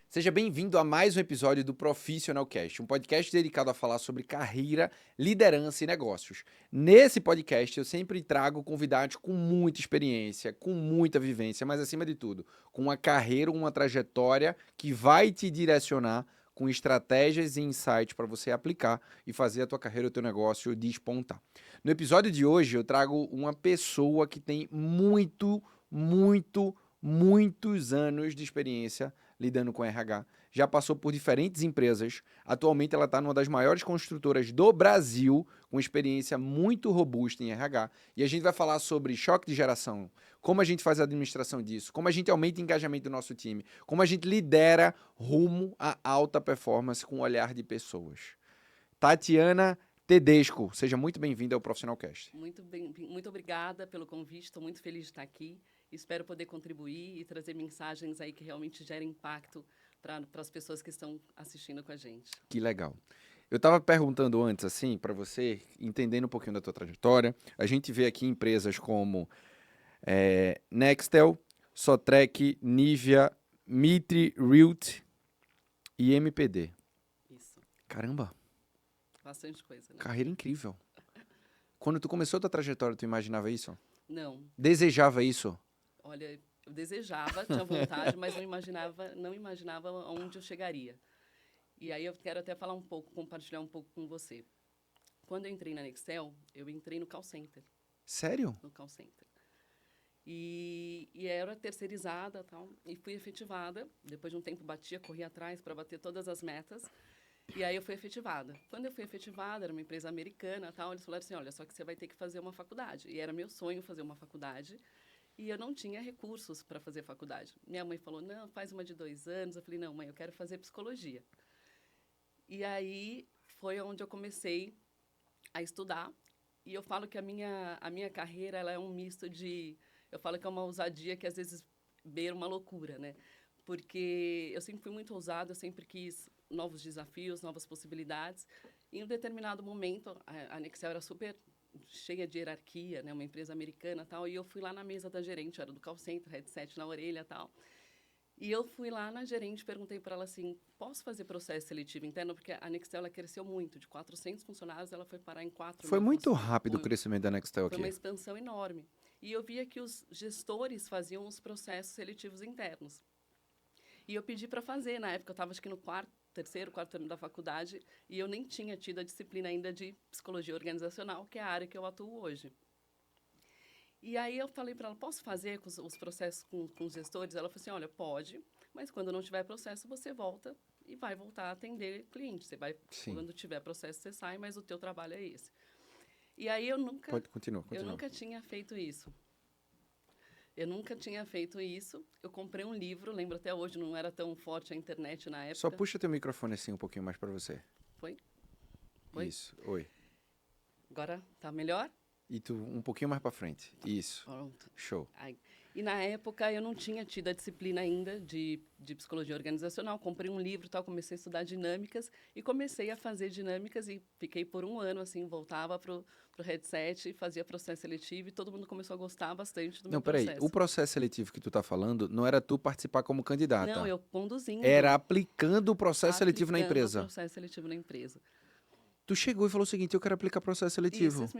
Seja bem-vindo a mais um episódio do Profissional Cast, um podcast dedicado a falar sobre carreira, liderança e negócios. Nesse podcast eu sempre trago convidados com muita experiência, com muita vivência, mas acima de tudo, com uma carreira, uma trajetória que vai te direcionar com estratégias e insights para você aplicar e fazer a tua carreira, o teu negócio despontar. No episódio de hoje eu trago uma pessoa que tem muitos anos de experiência lidando com RH, já passou por diferentes empresas, atualmente ela está numa das maiores construtoras do Brasil, com experiência muito robusta em RH, e a gente vai falar sobre choque de geração, como a gente faz a administração disso, como a gente aumenta o engajamento do nosso time, como a gente lidera rumo à alta performance com o olhar de pessoas. Tatiana Tedesco, seja muito bem-vinda ao Profissional Cast. Muito obrigada pelo convite, estou muito feliz de estar aqui. Espero poder contribuir e trazer mensagens aí que realmente gerem impacto para as pessoas que estão assistindo com a gente. Que legal. Eu estava perguntando antes, assim, para você, entendendo um pouquinho da tua trajetória, a gente vê aqui empresas como Nextel, Sotrec, Nivea, Mitre, Rilt e MPD. Isso, Caramba, bastante coisa, né? carreira incrível. Quando tu começou a tua trajetória, tu imaginava isso? Não, Desejava isso? olha, eu desejava, tinha vontade, mas não imaginava onde eu chegaria. E aí eu quero até falar um pouco, compartilhar um pouco com você. Quando eu entrei na Nextel, eu entrei no call center. Sério? No call center. E era terceirizada tal, e fui efetivada. Depois de um tempo corria atrás para bater todas as metas. E aí eu fui efetivada. Quando eu fui efetivada, era uma empresa americana, tal, eles falaram assim, olha, só que você vai ter que fazer uma faculdade. E era meu sonho fazer uma faculdade. E eu não tinha recursos para fazer faculdade. Minha mãe falou, não, faz uma de 2 anos. Eu falei, não, mãe, eu quero fazer psicologia. E aí foi onde eu comecei a estudar. E eu falo que a minha carreira ela é um misto de... Eu falo que é uma ousadia que às vezes beira uma loucura, né? Porque eu sempre fui muito ousada, eu sempre quis novos desafios, novas possibilidades. E em um determinado momento, a Nextel era super cheia de hierarquia, né? Uma empresa americana tal. E eu fui lá na mesa da gerente, eu era do call center, headset na orelha tal. E eu fui lá na gerente, perguntei para ela assim, posso fazer processo seletivo interno? Porque a Nextel ela cresceu muito, de 400 funcionários, ela foi parar em 4 Foi mil muito funcionários. rápido o crescimento da Nextel Foi uma aqui. expansão enorme. E eu via que os gestores faziam os processos seletivos internos. E eu pedi para fazer, na época eu estava acho que no terceiro, quarto ano da faculdade, e eu nem tinha tido a disciplina ainda de psicologia organizacional, que é a área que eu atuo hoje. E aí eu falei para ela, posso fazer os processos com os gestores? Ela falou assim, olha, pode, mas quando não tiver processo, você volta e vai voltar a atender cliente. Você vai, Sim. quando tiver processo, você sai, mas o teu trabalho é esse. E aí eu nunca tinha feito isso. Eu comprei um livro, lembro até hoje, não era tão forte a internet na época. Só puxa teu microfone assim um pouquinho mais para você. Foi? Isso, oi. Agora tá melhor? E tu um pouquinho mais para frente. Isso. Pronto. Show. E na época eu não tinha tido a disciplina ainda de psicologia organizacional. Comprei um livro, tal, comecei a estudar dinâmicas e comecei a fazer dinâmicas e fiquei por 1 ano assim, voltava pro headset, fazia processo seletivo e todo mundo começou a gostar bastante do meu processo. Não, peraí. O processo seletivo que tu tá falando não era tu participar como candidata. Não, eu conduzindo. Era aplicando o processo seletivo na empresa. O processo seletivo na empresa. Tu chegou e falou o seguinte, eu quero aplicar processo seletivo. Isso,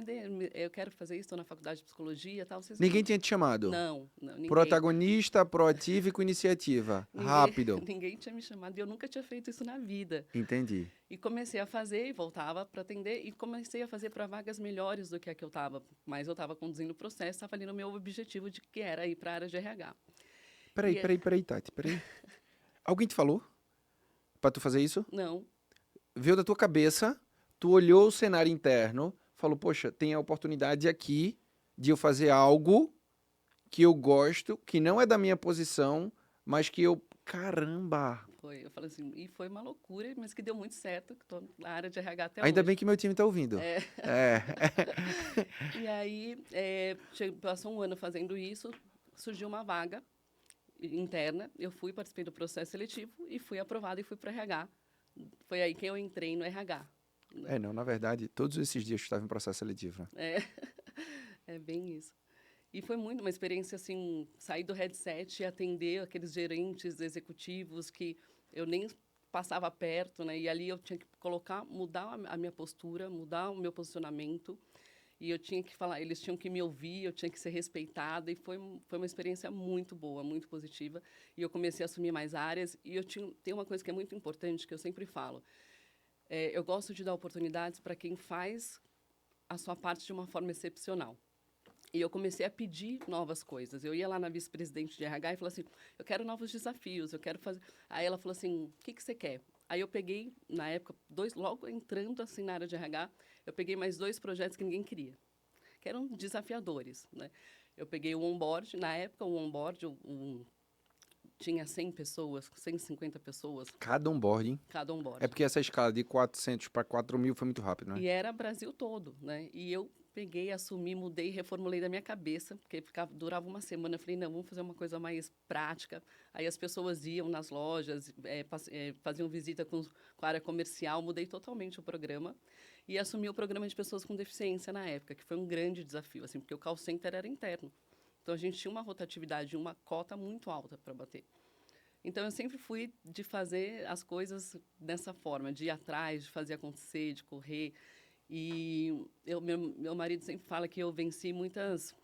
eu quero fazer isso, estou na faculdade de psicologia e tal. Ninguém tinha te chamado? Não, ninguém. Protagonista, proativo e com iniciativa. Rápido. Ninguém tinha me chamado e eu nunca tinha feito isso na vida. Entendi. E comecei a fazer e voltava para atender e comecei a fazer para vagas melhores do que a que eu estava. Mas eu estava conduzindo o processo, estava ali no meu objetivo de que era ir para a área de RH. Peraí, Tati, peraí. Alguém te falou para tu fazer isso? Não. Veio da tua cabeça, tu olhou o cenário interno, falou, poxa, tem a oportunidade aqui de eu fazer algo que eu gosto, que não é da minha posição, mas que eu... Caramba! Eu falei assim, e foi uma loucura, mas que deu muito certo, que estou na área de RH até hoje. Ainda bem que meu time está ouvindo. E aí, passou 1 ano fazendo isso, surgiu uma vaga interna, eu participei do processo seletivo e fui aprovada e fui para o RH. Foi aí que eu entrei no RH. Na verdade, todos esses dias tu estava em processo seletivo, né? É bem isso. E foi muito uma experiência, assim, sair do headset e atender aqueles gerentes executivos que eu nem passava perto, né? E ali eu tinha que mudar a minha postura, mudar o meu posicionamento. E eu tinha que falar, eles tinham que me ouvir, eu tinha que ser respeitada. E foi uma experiência muito boa, muito positiva. E eu comecei a assumir mais áreas. E tem uma coisa que é muito importante, que eu sempre falo. Eu gosto de dar oportunidades para quem faz a sua parte de uma forma excepcional. E eu comecei a pedir novas coisas. Eu ia lá na vice-presidente de RH e falava assim, eu quero novos desafios, eu quero fazer... Aí ela falou assim, o que você quer? Aí eu peguei, na época, logo entrando assim na área de RH, eu peguei mais 2 projetos que ninguém queria, que eram desafiadores, né? Eu peguei o onboard, na época o onboard tinha 100 pessoas, 150 pessoas, Cada onboarding. cada É onboard. porque essa escala de 400 para 4.000 foi muito rápido, né? E era Brasil todo, né? E eu peguei, assumi, mudei, reformulei da minha cabeça, porque durava uma semana. Eu falei, não, vamos fazer uma coisa mais prática. Aí as pessoas iam nas lojas, faziam visita com a área comercial. Mudei totalmente o programa e assumi o programa de pessoas com deficiência na época, que foi um grande desafio, assim, porque o call center era interno. Então, a gente tinha uma rotatividade, uma cota muito alta para bater. Então, eu sempre fui de fazer as coisas dessa forma, de ir atrás, de fazer acontecer, de correr. E meu marido sempre fala que eu venci muitas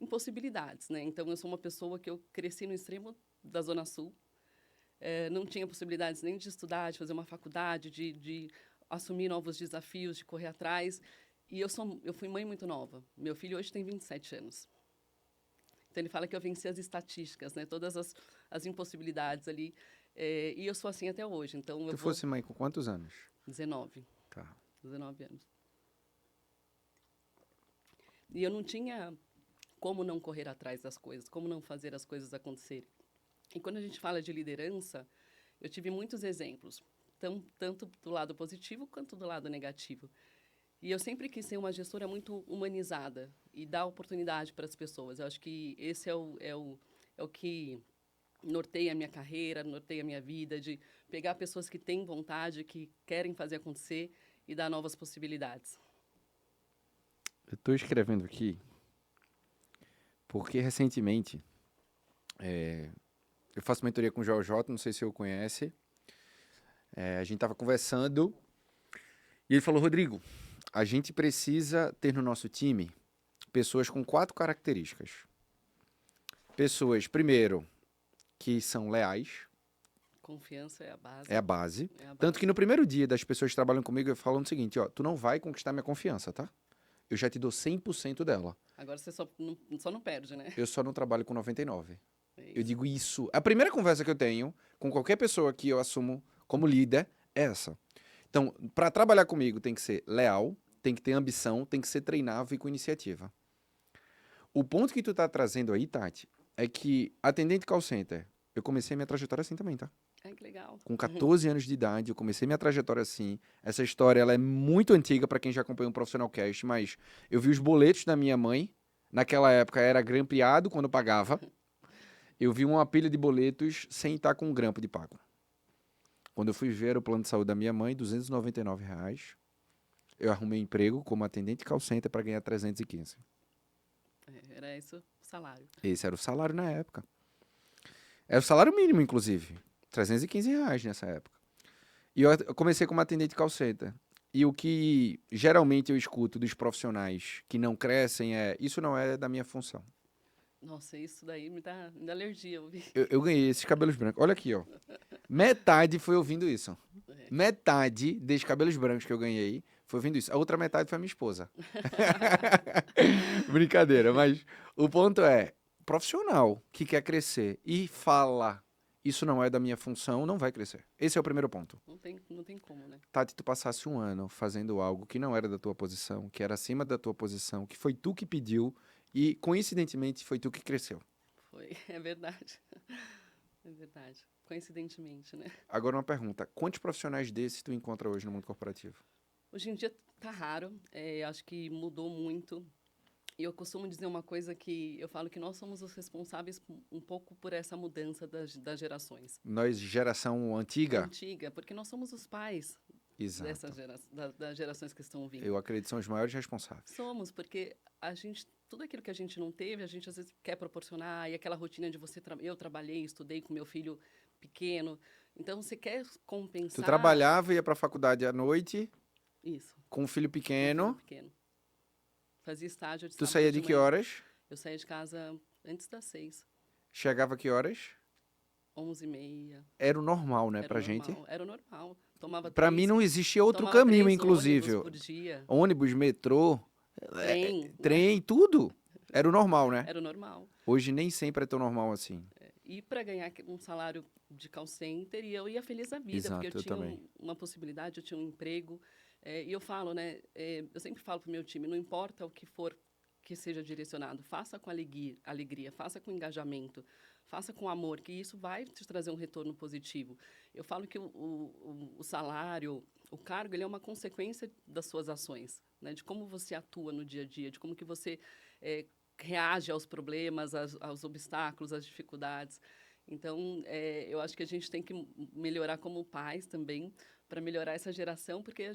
impossibilidades, né? Então, eu sou uma pessoa que eu cresci no extremo da Zona Sul. Não tinha possibilidades nem de estudar, de fazer uma faculdade, de assumir novos desafios, de correr atrás. E eu fui mãe muito nova. Meu filho hoje tem 27 anos. Então, ele fala que eu venci as estatísticas, né? Todas as impossibilidades ali. E eu sou assim até hoje. Então, Tu fosse mãe com quantos anos? 19. Tá. 19 anos. E eu não tinha como não correr atrás das coisas, como não fazer as coisas acontecerem. E quando a gente fala de liderança, eu tive muitos exemplos, tanto do lado positivo quanto do lado negativo. E eu sempre quis ser uma gestora muito humanizada e dar oportunidade para as pessoas. Eu acho que esse é o que norteia a minha carreira, norteia a minha vida, de pegar pessoas que têm vontade, que querem fazer acontecer e dar novas possibilidades. Eu estou escrevendo aqui porque recentemente eu faço mentoria com o Joel J, não sei se o conhece. A gente estava conversando e ele falou, Rodrigo, a gente precisa ter no nosso time pessoas com 4 características. Pessoas, primeiro, que são leais. Confiança é a base. É a base. É a base. Tanto que no primeiro dia das pessoas que trabalham comigo, eu falo o seguinte, ó, tu não vai conquistar minha confiança, tá? Eu já te dou 100% dela. Agora você só não perde, né? Eu só não trabalho com 99%. É Eu isso. digo isso. A primeira conversa que eu tenho com qualquer pessoa que eu assumo como líder é essa. Então, para trabalhar comigo tem que ser leal, tem que ter ambição, tem que ser treinável e com iniciativa. O ponto que tu tá trazendo aí, Tati, é que atendente call center, eu comecei minha trajetória assim também, tá? Ai, que legal. Com 14 anos de idade, eu comecei minha trajetória assim. Essa história ela é muito antiga para quem já acompanha um Profissional Cast, mas eu vi os boletos da minha mãe. Naquela época era grampeado quando pagava. Eu vi uma pilha de boletos sem estar com um grampo de pago. Quando eu fui ver o plano de saúde da minha mãe, R$ 299. Eu arrumei emprego como atendente call center para ganhar 315. Era esse o salário. Esse era o salário na época. Era o salário mínimo, inclusive. R$ 315 nessa época. E eu comecei como atendente call center. E o que geralmente eu escuto dos profissionais que não crescem é: isso não é da minha função. Nossa, isso daí me dá alergia ouvir. Eu ganhei esses cabelos brancos. Olha aqui, ó. Metade foi ouvindo isso. É. Metade desses cabelos brancos que eu ganhei foi ouvindo isso. A outra metade foi a minha esposa. Brincadeira, mas o ponto é: profissional que quer crescer e fala, isso não é da minha função, não vai crescer. Esse é o primeiro ponto. Não tem como, né? Tati, tu passasse um ano fazendo algo que não era da tua posição, que era acima da tua posição, que foi tu que pediu e, coincidentemente, foi tu que cresceu. É verdade. É verdade. Coincidentemente, né? Agora uma pergunta, quantos profissionais desses tu encontra hoje no mundo corporativo? Hoje em dia tá raro. Acho que mudou muito. E eu costumo dizer uma coisa que eu falo que nós somos os responsáveis um pouco por essa mudança das gerações. Nós, geração antiga? Antiga, porque nós somos os pais Exato. das gerações que estão vindo. Eu acredito que são os maiores responsáveis. Somos, porque a gente tudo aquilo que a gente não teve, a gente às vezes quer proporcionar, e aquela rotina de você... Eu trabalhei, estudei com meu filho pequeno, então você quer Tu compensar trabalhava, ia pra faculdade à noite, isso, com um filho com um filho pequeno. pequeno. Fazia estágio de Tu sábado saía de de que manhã. horas? Eu saía de casa antes das 6, Chegava que horas? 11h30. Era o normal, né, Era o pra gente. normal, era o normal. Tomava Pra mim três, não existia outro tomava caminho, três ônibus inclusive. por dia, Ônibus, metrô, trem, né? trem, tudo. Era o normal, né? Era o normal. Hoje nem sempre é tão normal assim. E para ganhar um salário de call center, e eu ia feliz da vida, porque eu Exato, eu tinha também. uma possibilidade, eu tinha um emprego. E eu falo, né? Eu sempre falo para o meu time, não importa o que for que seja direcionado, faça com alegria, faça com engajamento, faça com amor, que isso vai te trazer um retorno positivo. Eu falo que o salário, o cargo, ele é uma consequência das suas ações, né? De como você atua no dia a dia, de como que você reage aos problemas, aos obstáculos, às dificuldades. Então, eu acho que a gente tem que melhorar como pais também, para melhorar essa geração, porque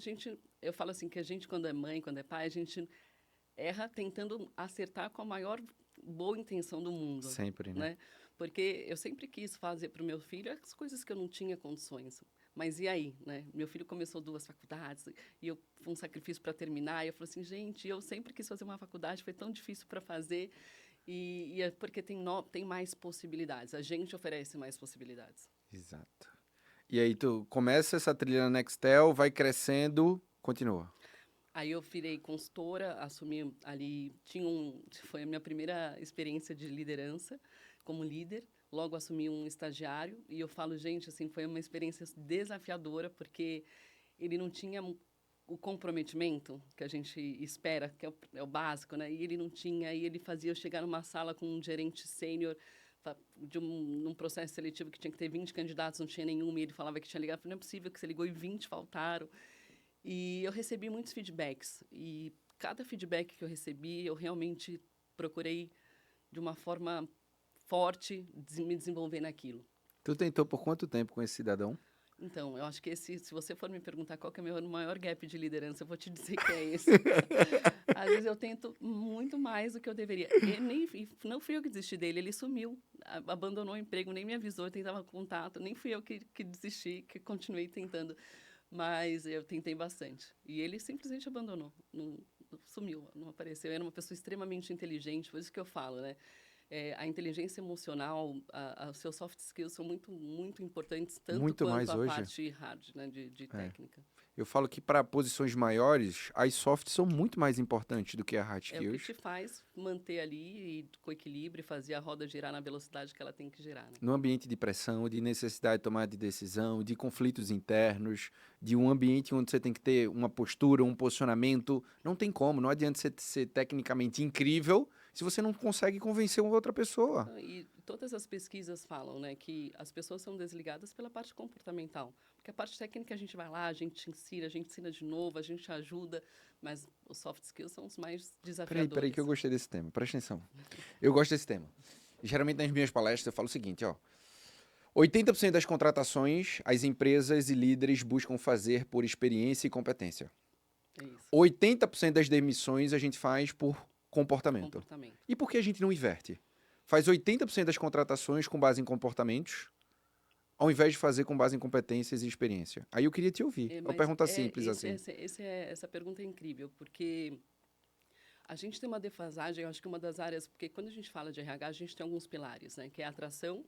eu falo assim, que a gente, quando é mãe, quando é pai, a gente erra tentando acertar com a maior boa intenção do mundo, Sempre, né? né? Porque eu sempre quis fazer para o meu filho as coisas que eu não tinha condições. Mas e aí, né? Meu filho começou 2 faculdades e eu foi um sacrifício para terminar. E eu falei assim, gente, eu sempre quis fazer uma faculdade, foi tão difícil para fazer. E é porque tem mais possibilidades. A gente oferece mais possibilidades. Exato. E aí tu começa essa trilha na Nextel, vai crescendo, continua. Aí eu virei consultora, assumi ali, foi a minha primeira experiência de liderança como líder. Logo assumi um estagiário e eu falo, gente, assim, foi uma experiência desafiadora porque ele não tinha o comprometimento que a gente espera, que é o básico, né? E ele não tinha, e ele fazia eu chegar numa sala com um gerente sênior num processo seletivo que tinha que ter 20 candidatos, não tinha nenhum, e ele falava que tinha ligado. Eu falei, não é possível que você ligou e 20 faltaram. E eu recebi muitos feedbacks. E cada feedback que eu recebi, eu realmente procurei, de uma forma forte, me desenvolver naquilo. Tu tentou por quanto tempo com esse cidadão? Então, eu acho que se você for me perguntar qual que é o meu maior gap de liderança, eu vou te dizer que é esse. Às vezes eu tento muito mais do que eu deveria. E não fui eu que desisti dele, ele sumiu, abandonou o emprego, nem me avisou, eu tentava contato, nem fui eu que desisti, que continuei tentando. Mas eu tentei bastante. E ele simplesmente abandonou, sumiu, não apareceu. Era uma pessoa extremamente inteligente, por isso que eu falo, né? A inteligência emocional, os seus soft skills são muito, muito importantes, tanto Muito quanto mais a hoje. parte hard, né, de É. técnica. Eu falo que para posições maiores, as soft são muito mais importantes do que as hard É o que skills. te faz manter ali com equilíbrio e fazer a roda girar na velocidade que ela tem que girar, né? No ambiente de pressão, de necessidade de tomar de decisão, de conflitos internos, de um ambiente onde você tem que ter uma postura, um posicionamento, não tem como. Não adianta você ser tecnicamente incrível se você não consegue convencer uma outra pessoa. E todas as pesquisas falam, né, que as pessoas são desligadas pela parte comportamental. Porque a parte técnica a gente vai lá, a gente ensina de novo, a gente ajuda, mas os soft skills são os mais desafiadores. Peraí, que eu gostei desse tema. Presta atenção. Eu gosto desse tema. Geralmente nas minhas palestras eu falo o seguinte, ó. 80% das contratações as empresas e líderes buscam fazer por experiência e competência. É isso, 80% das demissões a gente faz por comportamento. comportamento. E por que a gente não inverte? Faz 80% das contratações com base em comportamentos, ao invés de fazer com base em competências e experiência. Aí eu queria te ouvir. É uma Mas pergunta simples assim. essa pergunta é incrível, porque a gente tem uma defasagem, eu acho que uma das áreas, porque quando a gente fala de RH, a gente tem alguns pilares, né, que é atração,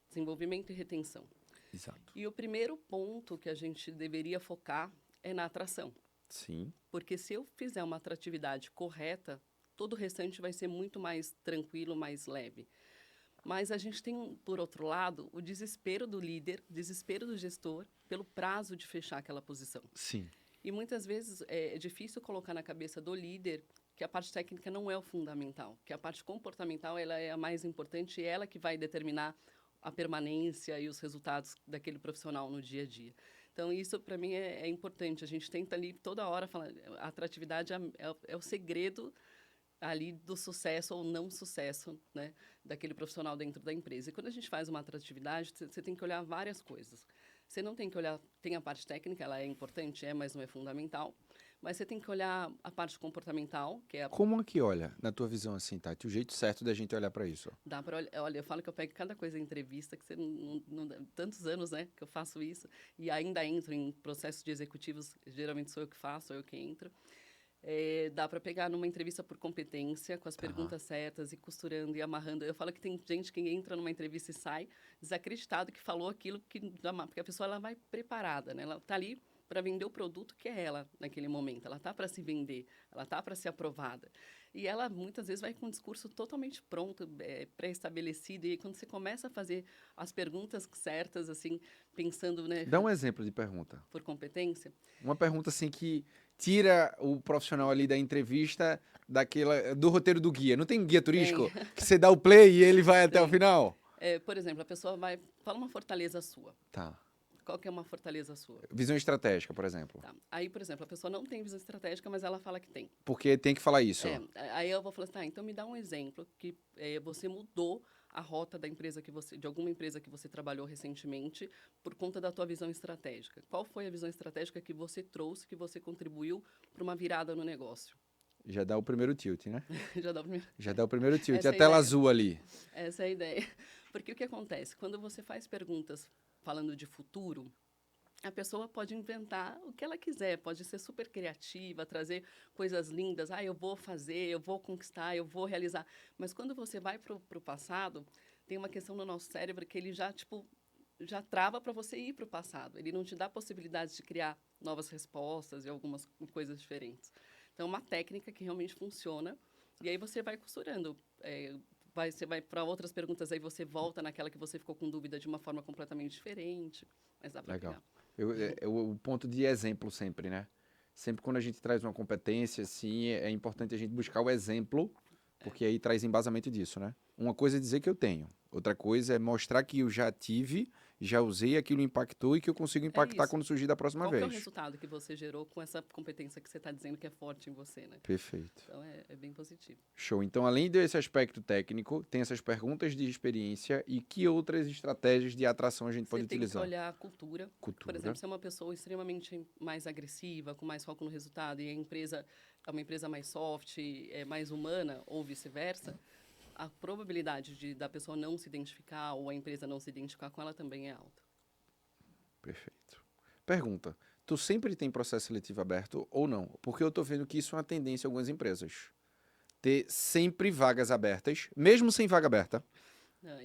desenvolvimento e retenção. Exato. E o primeiro ponto que a gente deveria focar é na atração. Sim. Porque se eu fizer uma atratividade correta, todo o restante vai ser muito mais tranquilo, mais leve. Mas a gente tem, por outro lado, o desespero do líder, o desespero do gestor, pelo prazo de fechar aquela posição. Sim. E muitas vezes é difícil colocar na cabeça do líder que a parte técnica não é o fundamental, que a parte comportamental ela é a mais importante e ela que vai determinar a permanência e os resultados daquele profissional no dia a dia. Então, isso, para mim, é importante. A gente tenta ali, toda hora, falar, a atratividade é o segredo ali do sucesso ou não sucesso, né, daquele profissional dentro da empresa. E quando a gente faz uma atratividade, você tem que olhar várias coisas. Você não tem que olhar... Tem a parte técnica, ela é importante, mas não é fundamental. Mas você tem que olhar a parte comportamental, que é a Como é que olha, na tua visão assim, Tati? O jeito certo da gente olhar para isso. dá para olha, eu falo que eu pego cada coisa em entrevista, que você tantos anos, né, que eu faço isso, e ainda entro em processos de executivos, geralmente sou eu que faço, sou eu que entro. Dá para pegar numa entrevista por competência, com as perguntas certas, e costurando e amarrando. Eu falo que tem gente que entra numa entrevista e sai desacreditado que falou aquilo porque a pessoa ela vai preparada, né? Ela está ali para vender o produto que é ela naquele momento. Ela está para se vender, ela está para ser aprovada. E ela muitas vezes vai com um discurso totalmente pronto, pré-estabelecido. E quando você começa a fazer as perguntas certas, assim, pensando, né, Dá um exemplo de pergunta. por competência, Uma pergunta assim que tira o profissional ali da entrevista do roteiro do guia. Não tem guia tem, turístico que você dá o play e ele vai até o tem. final? Por exemplo, a pessoa vai, fala uma fortaleza sua. Tá. Qual que é uma fortaleza sua? Visão estratégica, por exemplo. Tá. Aí, por exemplo, a pessoa não tem visão estratégica, mas ela fala que tem. Porque tem que falar isso. Aí eu vou falar assim, tá, então me dá um exemplo que você mudou a rota da empresa de alguma empresa que você trabalhou recentemente por conta da tua visão estratégica. Qual foi a visão estratégica que você trouxe, que você contribuiu para uma virada no negócio? Já dá o primeiro tilt, né? Já dá o primeiro. Já dá o primeiro tilt. Essa A é a tela ideia. azul ali. Essa é a ideia. Porque o que acontece? Quando você faz perguntas falando de futuro, a pessoa pode inventar o que ela quiser, pode ser super criativa, trazer coisas lindas. Eu vou fazer, eu vou conquistar, eu vou realizar. Mas quando você vai para o passado, tem uma questão no nosso cérebro que ele já trava para você ir para o passado. Ele não te dá possibilidade de criar novas respostas e algumas coisas diferentes. Então, é uma técnica que realmente funciona. E aí você vai costurando. Você vai para outras perguntas, aí você volta naquela que você ficou com dúvida de uma forma completamente diferente. Mas dá para Legal. pegar. O ponto de exemplo sempre, né? Sempre quando a gente traz uma competência, assim, é importante a gente buscar o exemplo, porque aí traz embasamento disso, né? Uma coisa é dizer que eu tenho, outra coisa é mostrar que eu já tive, já usei, aquilo impactou e que eu consigo impactar isso. quando surgir da próxima Qual que é o vez. resultado que você gerou com essa competência que você está dizendo que é forte em você, né? Perfeito. Então, é bem positivo. Show. Então, além desse aspecto técnico, tem essas perguntas de experiência e que outras estratégias de atração a gente pode Você tem que utilizar? olhar a cultura. Cultura. Por exemplo, se é uma pessoa extremamente mais agressiva, com mais foco no resultado, e a empresa é uma empresa mais soft, mais humana, ou vice-versa, a probabilidade da pessoa não se identificar ou a empresa não se identificar com ela também é alta. Perfeito. Pergunta. Tu sempre tem processo seletivo aberto ou não? Porque eu tô vendo que isso é uma tendência em algumas empresas. Ter sempre vagas abertas, mesmo sem vaga aberta. Não,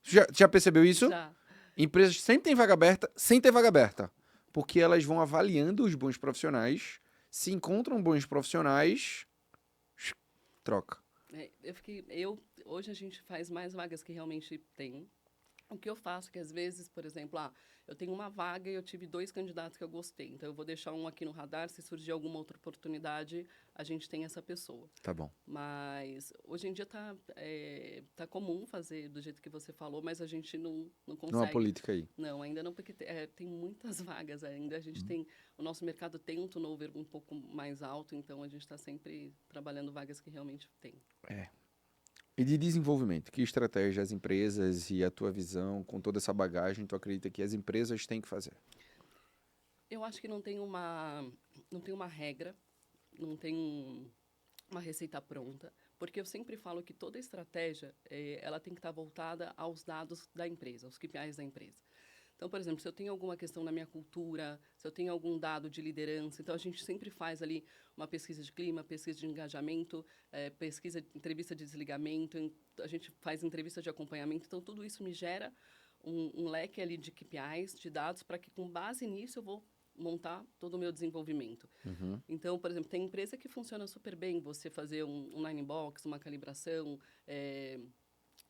Já percebeu isso? já. Empresas sempre têm vaga aberta, sem ter vaga aberta. Porque elas vão avaliando os bons profissionais, se encontram bons profissionais, troca. Hoje a gente faz mais vagas que realmente tem. O que eu faço é que, às vezes, por exemplo, eu tenho uma vaga e eu tive 2 candidatos que eu gostei. Então, eu vou deixar um aqui no radar. Se surgir alguma outra oportunidade, a gente tem essa pessoa. Tá bom. Mas, hoje em dia, tá comum fazer do jeito que você falou, mas a gente não consegue. Não há política aí. Não, ainda não, porque tem muitas vagas ainda. O nosso mercado tem um turnover um pouco mais alto, então a gente está sempre trabalhando vagas que realmente tem. E de desenvolvimento, que estratégia as empresas e a tua visão, com toda essa bagagem, tu acredita que as empresas têm que fazer? Eu acho que não tem uma regra, não tem uma receita pronta, porque eu sempre falo que toda estratégia ela tem que estar voltada aos dados da empresa, aos KPIs da empresa. Então, por exemplo, se eu tenho alguma questão na minha cultura, se eu tenho algum dado de liderança, então a gente sempre faz ali uma pesquisa de clima, pesquisa de engajamento, entrevista de desligamento, a gente faz entrevista de acompanhamento, então tudo isso me gera um leque ali de KPIs, de dados, para que com base nisso eu vou montar todo o meu desenvolvimento. Então, por exemplo, tem empresa que funciona super bem, você fazer um line box, uma calibração,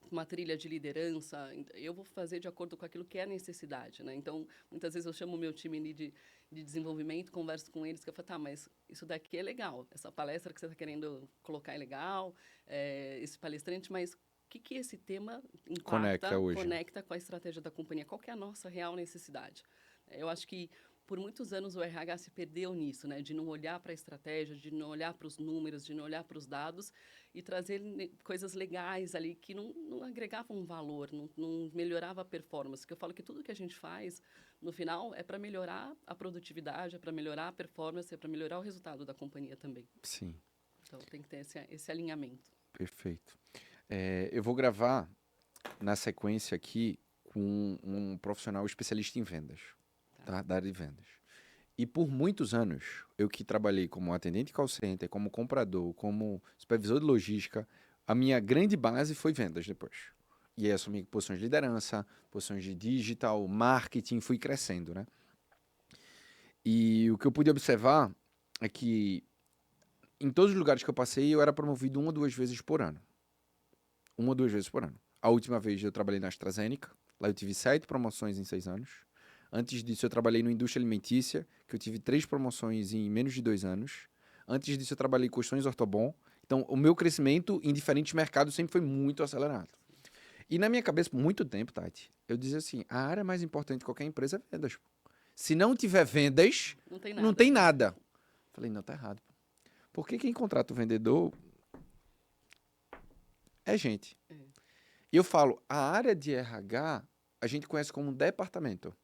uma trilha de liderança, eu vou fazer de acordo com aquilo que é a necessidade, né? Então, muitas vezes eu chamo o meu time ali de desenvolvimento, converso com eles, que eu falo, tá, mas isso daqui é legal, essa palestra que você está querendo colocar é legal, esse palestrante, mas o que esse tema impacta, Conecta hoje. conecta com a estratégia da companhia? Qual que é a nossa real necessidade? Eu acho que por muitos anos o RH se perdeu nisso, né? De não olhar para a estratégia, de não olhar para os números, de não olhar para os dados e trazer coisas legais ali que não agregavam um valor, não melhorava a performance. Que eu falo que tudo que a gente faz, no final, é para melhorar a produtividade, é para melhorar a performance, é para melhorar o resultado da companhia também. Sim, Então, tem que ter esse alinhamento. perfeito. Eu vou gravar na sequência aqui com um profissional especialista em vendas, tá? Da área de vendas. E por muitos anos, eu que trabalhei como atendente de call center, como comprador, como supervisor de logística, a minha grande base foi vendas depois. E aí assumi posições de liderança, posições de digital, marketing, fui crescendo, né? E o que eu pude observar é que em todos os lugares que eu passei, eu era promovido 1 ou 2 vezes por ano. 1 ou 2 vezes por ano. A última vez eu trabalhei na AstraZeneca, lá eu tive 7 promoções em 6 anos. Antes disso, eu trabalhei na indústria alimentícia, que eu tive 3 promoções em menos de 2 anos. Antes disso, eu trabalhei em Colchões Ortobon. Então, o meu crescimento em diferentes mercados sempre foi muito acelerado. E na minha cabeça, por muito tempo, Tati, eu dizia assim, a área mais importante de qualquer empresa é vendas. Se não tiver vendas, Não tem nada. não tem nada. Falei, não, tá errado. Por que quem contrata o vendedor é gente? E eu falo, a área de RH, a gente conhece como um departamento.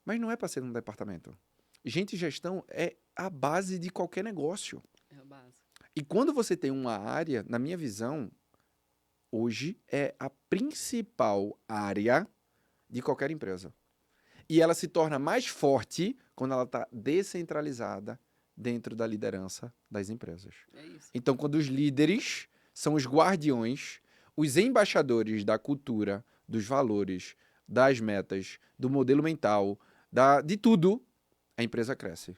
Mas não é para ser um departamento. Gente, gestão é a base de qualquer negócio. É a base. E quando você tem uma área, na minha visão, hoje é a principal área de qualquer empresa. E ela se torna mais forte quando ela está descentralizada dentro da liderança das empresas. É isso. Então, quando os líderes são os guardiões, os embaixadores da cultura, dos valores, das metas, do modelo mental, de tudo, a empresa cresce.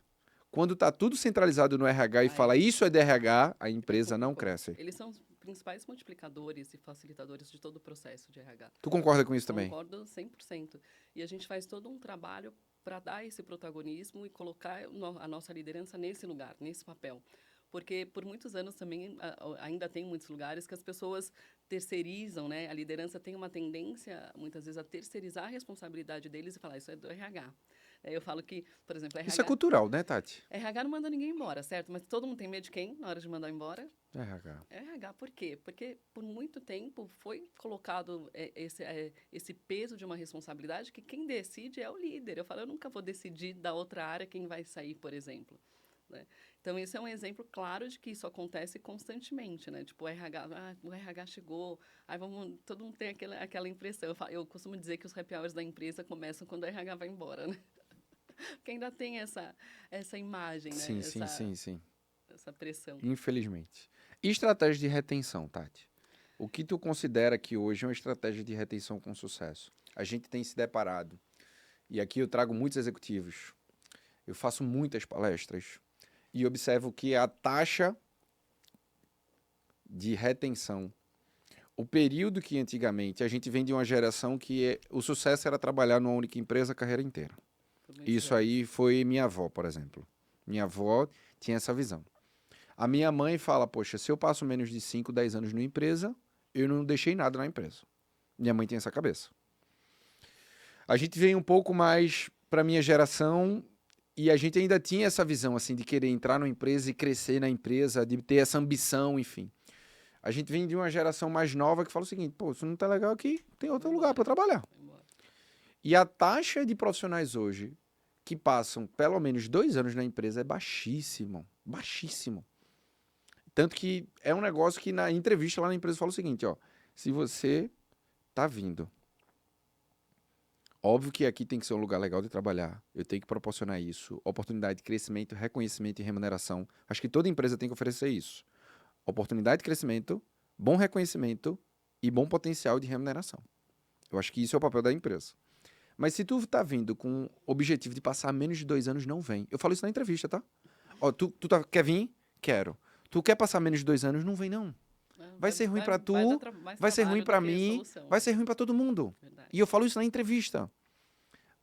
Quando está tudo centralizado no RH e fala isso é de RH, a empresa não cresce. Eles são os principais multiplicadores e facilitadores de todo o processo de RH. Tu concorda com isso também? Concordo 100%. E a gente faz todo um trabalho para dar esse protagonismo e colocar a nossa liderança nesse lugar, nesse papel. Porque por muitos anos também, ainda tem muitos lugares que as pessoas terceirizam, né? A liderança tem uma tendência, muitas vezes, a terceirizar a responsabilidade deles e falar, isso é do RH. Eu falo que, por exemplo, RH... Isso é cultural, né, Tati? RH não manda ninguém embora, certo? Mas todo mundo tem medo de quem na hora de mandar embora? RH. RH, por quê? Porque por muito tempo foi colocado esse peso de uma responsabilidade que quem decide é o líder. Eu falo, eu nunca vou decidir da outra área quem vai sair, por exemplo. Né? Então, esse é um exemplo claro de que isso acontece constantemente, né? Tipo, o RH chegou, aí todo mundo tem aquela impressão. Eu costumo dizer que os happy hours da empresa começam quando o RH vai embora, né? Porque ainda tem essa imagem, né? Sim. Essa pressão. Infelizmente. E estratégia de retenção, Tati? O que tu considera que hoje é uma estratégia de retenção com sucesso? A gente tem se deparado, e aqui eu trago muitos executivos, eu faço muitas palestras, e observo que a taxa de retenção, o período que antigamente a gente vem de uma geração que o sucesso era trabalhar numa única empresa a carreira inteira. Isso aí foi minha avó, por exemplo. Minha avó tinha essa visão. A minha mãe fala, poxa, se eu passo menos de 5, 10 anos numa empresa, eu não deixei nada na empresa. Minha mãe tem essa cabeça. A gente vem um pouco mais para minha geração e a gente ainda tinha essa visão assim de querer entrar numa empresa e crescer na empresa, de ter essa ambição, enfim. A gente vem de uma geração mais nova que fala o seguinte, pô, isso não tá legal aqui, tem outro lugar para trabalhar. E a taxa de profissionais hoje que passam pelo menos 2 anos na empresa é baixíssimo. Baixíssimo. Tanto que é um negócio que na entrevista lá na empresa fala o seguinte, ó. Se você tá vindo, óbvio que aqui tem que ser um lugar legal de trabalhar. Eu tenho que proporcionar isso. Oportunidade de crescimento, reconhecimento e remuneração. Acho que toda empresa tem que oferecer isso. Oportunidade de crescimento, bom reconhecimento e bom potencial de remuneração. Eu acho que isso é o papel da empresa. Mas se tu tá vindo com o objetivo de passar menos de 2 anos, não vem. Eu falo isso na entrevista, tá? Ó, quer vir? Quero. Tu quer passar menos de 2 anos? Não vem, não. Vai ser ruim pra tu, vai ser ruim pra mim, vai ser ruim pra todo mundo. Verdade. E eu falo isso na entrevista.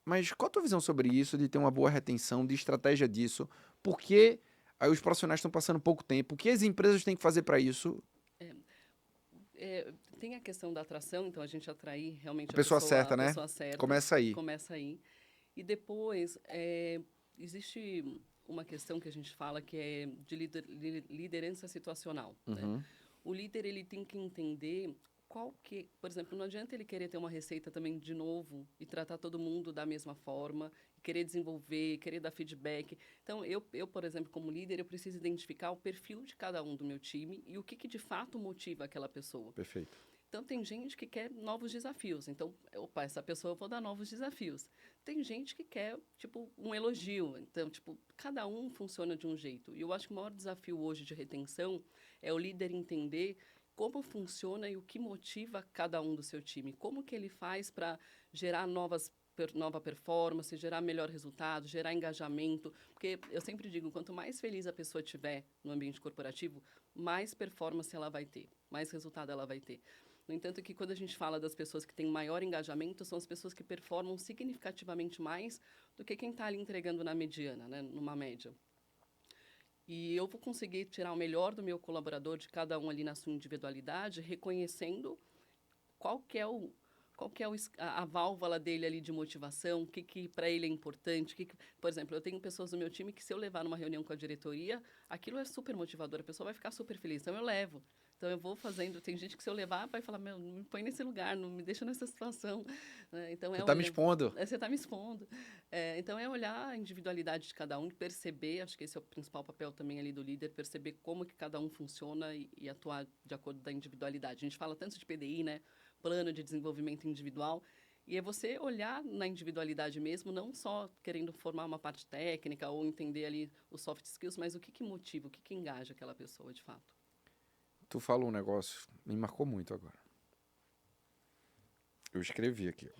Mas qual a tua visão sobre isso, de ter uma boa retenção, de estratégia disso? Por que aí os profissionais estão passando pouco tempo? O que as empresas têm que fazer para isso? Tem a questão da atração, então a gente atrair realmente a pessoa certa, né? A pessoa certa. Começa aí. Começa aí. E depois, existe uma questão que a gente fala que é de liderança situacional, né? Uhum. O líder, ele tem que entender qual que... Por exemplo, não adianta ele querer ter uma receita também de novo e tratar todo mundo da mesma forma, querer desenvolver, querer dar feedback. Então, por exemplo, como líder, eu preciso identificar o perfil de cada um do meu time e o que de fato motiva aquela pessoa. Perfeito. Então, tem gente que quer novos desafios. Então, opa, essa pessoa eu vou dar novos desafios. Tem gente que quer, tipo, um elogio. Então, tipo, cada um funciona de um jeito. E eu acho que o maior desafio hoje de retenção é o líder entender como funciona e o que motiva cada um do seu time. Como que ele faz para gerar nova performance, gerar melhor resultado, gerar engajamento. Porque eu sempre digo, quanto mais feliz a pessoa estiver no ambiente corporativo, mais performance ela vai ter, mais resultado ela vai ter. No entanto, que quando a gente fala das pessoas que têm maior engajamento, são as pessoas que performam significativamente mais do que quem está ali entregando na mediana, né, numa média. E eu vou conseguir tirar o melhor do meu colaborador, de cada um ali na sua individualidade, reconhecendo qual que é a válvula dele ali de motivação, o que para ele é importante. Por exemplo, eu tenho pessoas no meu time que, se eu levar numa reunião com a diretoria, aquilo é super motivador, a pessoa vai ficar super feliz. Então, eu levo. Então, eu vou fazendo. Tem gente que, se eu levar, vai falar: meu, não me põe nesse lugar, não me deixa nessa situação. Então, Você está me expondo. Você está me expondo. Então, é olhar a individualidade de cada um e perceber, acho que esse é o principal papel também ali do líder, perceber como que cada um funciona e atuar de acordo da individualidade. A gente fala tanto de PDI, né? Plano de desenvolvimento individual, e é você olhar na individualidade mesmo, não só querendo formar uma parte técnica ou entender ali os soft skills, mas o que motiva, o que engaja aquela pessoa de fato. Tu falou um negócio, me marcou muito agora. Eu escrevi aqui.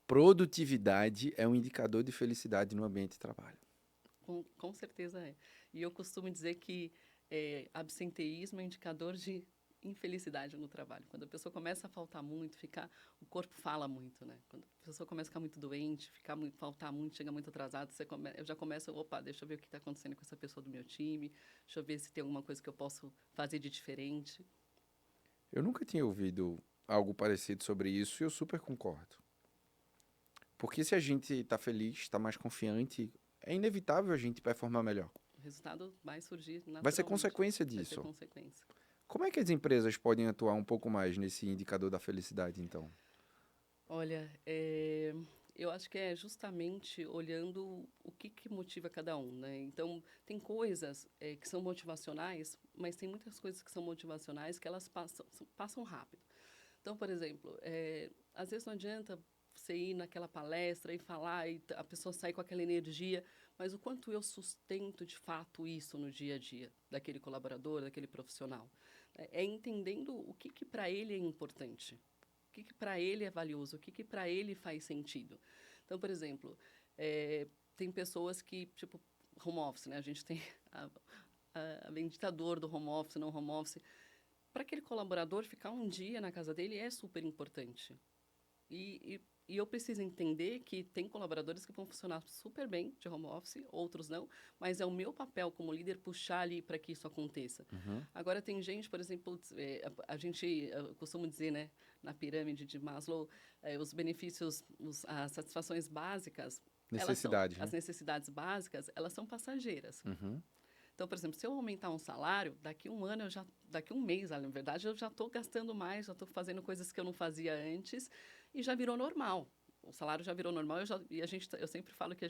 Produtividade é um indicador de felicidade no ambiente de trabalho. Com certeza é. E eu costumo dizer que absenteísmo é indicador de infelicidade no trabalho. Quando a pessoa começa a faltar muito, o corpo fala muito, né? Quando a pessoa começa a ficar muito doente, faltar muito, chega muito atrasado, eu já começo, opa, deixa eu ver o que está acontecendo com essa pessoa do meu time, deixa eu ver se tem alguma coisa que eu posso fazer de diferente. Eu nunca tinha ouvido algo parecido sobre isso e eu super concordo. Porque se a gente está feliz, está mais confiante, é inevitável a gente performar melhor. O resultado vai surgir naturalmente. Vai ser consequência Vai ser disso. consequência. Como é que as empresas podem atuar um pouco mais nesse indicador da felicidade, então? Olha, eu acho que é justamente olhando o que motiva cada um, né? Então, tem coisas que são motivacionais, mas tem muitas coisas que são motivacionais que elas passam rápido. Então, por exemplo, às vezes não adianta você ir naquela palestra e falar e a pessoa sair com aquela energia, mas o quanto eu sustento de fato isso no dia a dia daquele colaborador, daquele profissional. É entendendo o que para ele é importante, o que para ele é valioso, o que para ele faz sentido. Então, por exemplo, tem pessoas que, tipo, home office, né? A gente tem a bendita dor do home office, não home office. Para aquele colaborador, ficar um dia na casa dele é super importante. E eu preciso entender que tem colaboradores que vão funcionar super bem de home office, outros não, mas é o meu papel como líder puxar ali para que isso aconteça. Uhum. Agora, tem gente, por exemplo, eu costumo dizer, né, na pirâmide de Maslow, os benefícios, as satisfações básicas, Necessidades, as né? necessidades básicas, elas são passageiras. Uhum. Então, por exemplo, se eu aumentar um salário, daqui um mês, na verdade, eu já estou gastando mais, já estou fazendo coisas que eu não fazia antes e já virou normal. O salário já virou normal eu sempre falo que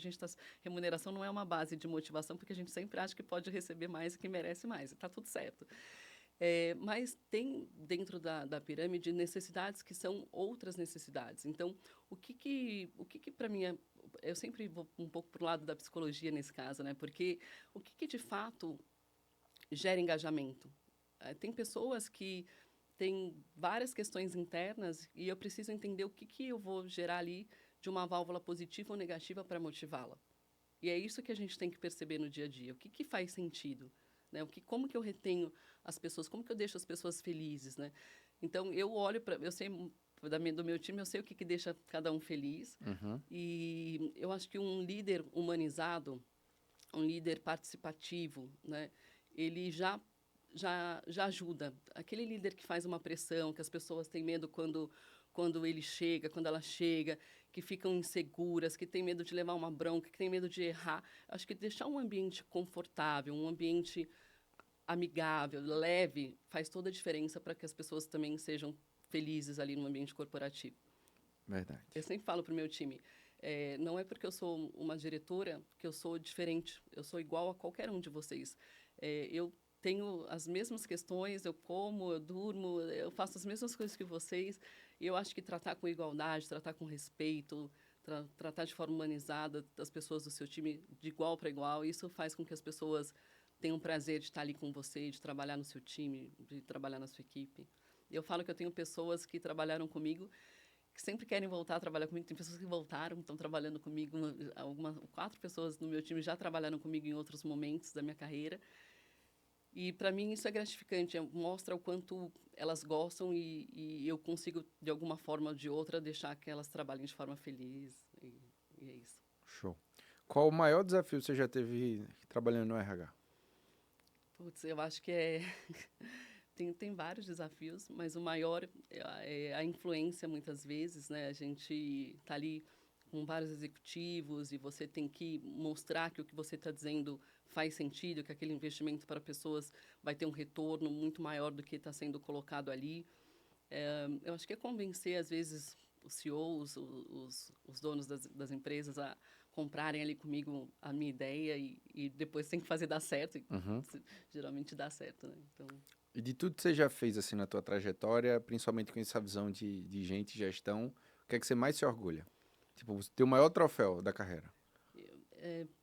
remuneração não é uma base de motivação, porque a gente sempre acha que pode receber mais e que merece mais, e está tudo certo. Mas tem dentro da pirâmide necessidades que são outras necessidades. Então, o que para mim eu sempre vou um pouco para o lado da psicologia nesse caso, né? Porque o que de fato gera engajamento? Tem pessoas que têm várias questões internas e eu preciso entender o que eu vou gerar ali de uma válvula positiva ou negativa para motivá-la. E é isso que a gente tem que perceber no dia a dia. O que faz sentido? Né? Como que eu retenho as pessoas? Como que eu deixo as pessoas felizes? Né? Então, eu sei do meu time, eu sei o que deixa cada um feliz. Uhum. E eu acho que um líder humanizado, um líder participativo, né? Ele já ajuda. Aquele líder que faz uma pressão, que as pessoas têm medo quando ele chega, quando ela chega, que ficam inseguras, que têm medo de levar uma bronca, que têm medo de errar. Acho que deixar um ambiente confortável, um ambiente amigável, leve, faz toda a diferença para que as pessoas também sejam felizes ali no ambiente corporativo. Verdade. Eu sempre falo para o meu time, não é porque eu sou uma diretora que eu sou diferente, eu sou igual a qualquer um de vocês. Eu tenho as mesmas questões, eu como, eu durmo, eu faço as mesmas coisas que vocês, e eu acho que tratar com igualdade, tratar com respeito, tratar de forma humanizada as pessoas do seu time de igual para igual, isso faz com que as pessoas tenham prazer de estar ali com você, de trabalhar no seu time, de trabalhar na sua equipe. Eu falo que eu tenho pessoas que trabalharam comigo que sempre querem voltar a trabalhar comigo. Tem pessoas que voltaram, estão trabalhando comigo. 4 pessoas no meu time já trabalharam comigo em outros momentos da minha carreira. E, para mim, isso é gratificante. Mostra o quanto elas gostam e eu consigo, de alguma forma ou de outra, deixar que elas trabalhem de forma feliz. E é isso. Show. Qual o maior desafio que você já teve trabalhando no RH? Putz, eu acho que tem vários desafios, mas o maior é a influência, muitas vezes, né? A gente está ali com vários executivos e você tem que mostrar que o que você está dizendo faz sentido, que aquele investimento para pessoas vai ter um retorno muito maior do que está sendo colocado ali. Eu acho que é convencer, às vezes, os CEOs, os donos das empresas a comprarem ali comigo a minha ideia e depois tem que fazer dar certo. E Uhum. geralmente dá certo, né? Então, E de tudo que você já fez assim na tua trajetória, principalmente com essa visão de gente e gestão, o que é que você mais se orgulha? Tipo, o teu maior troféu da carreira.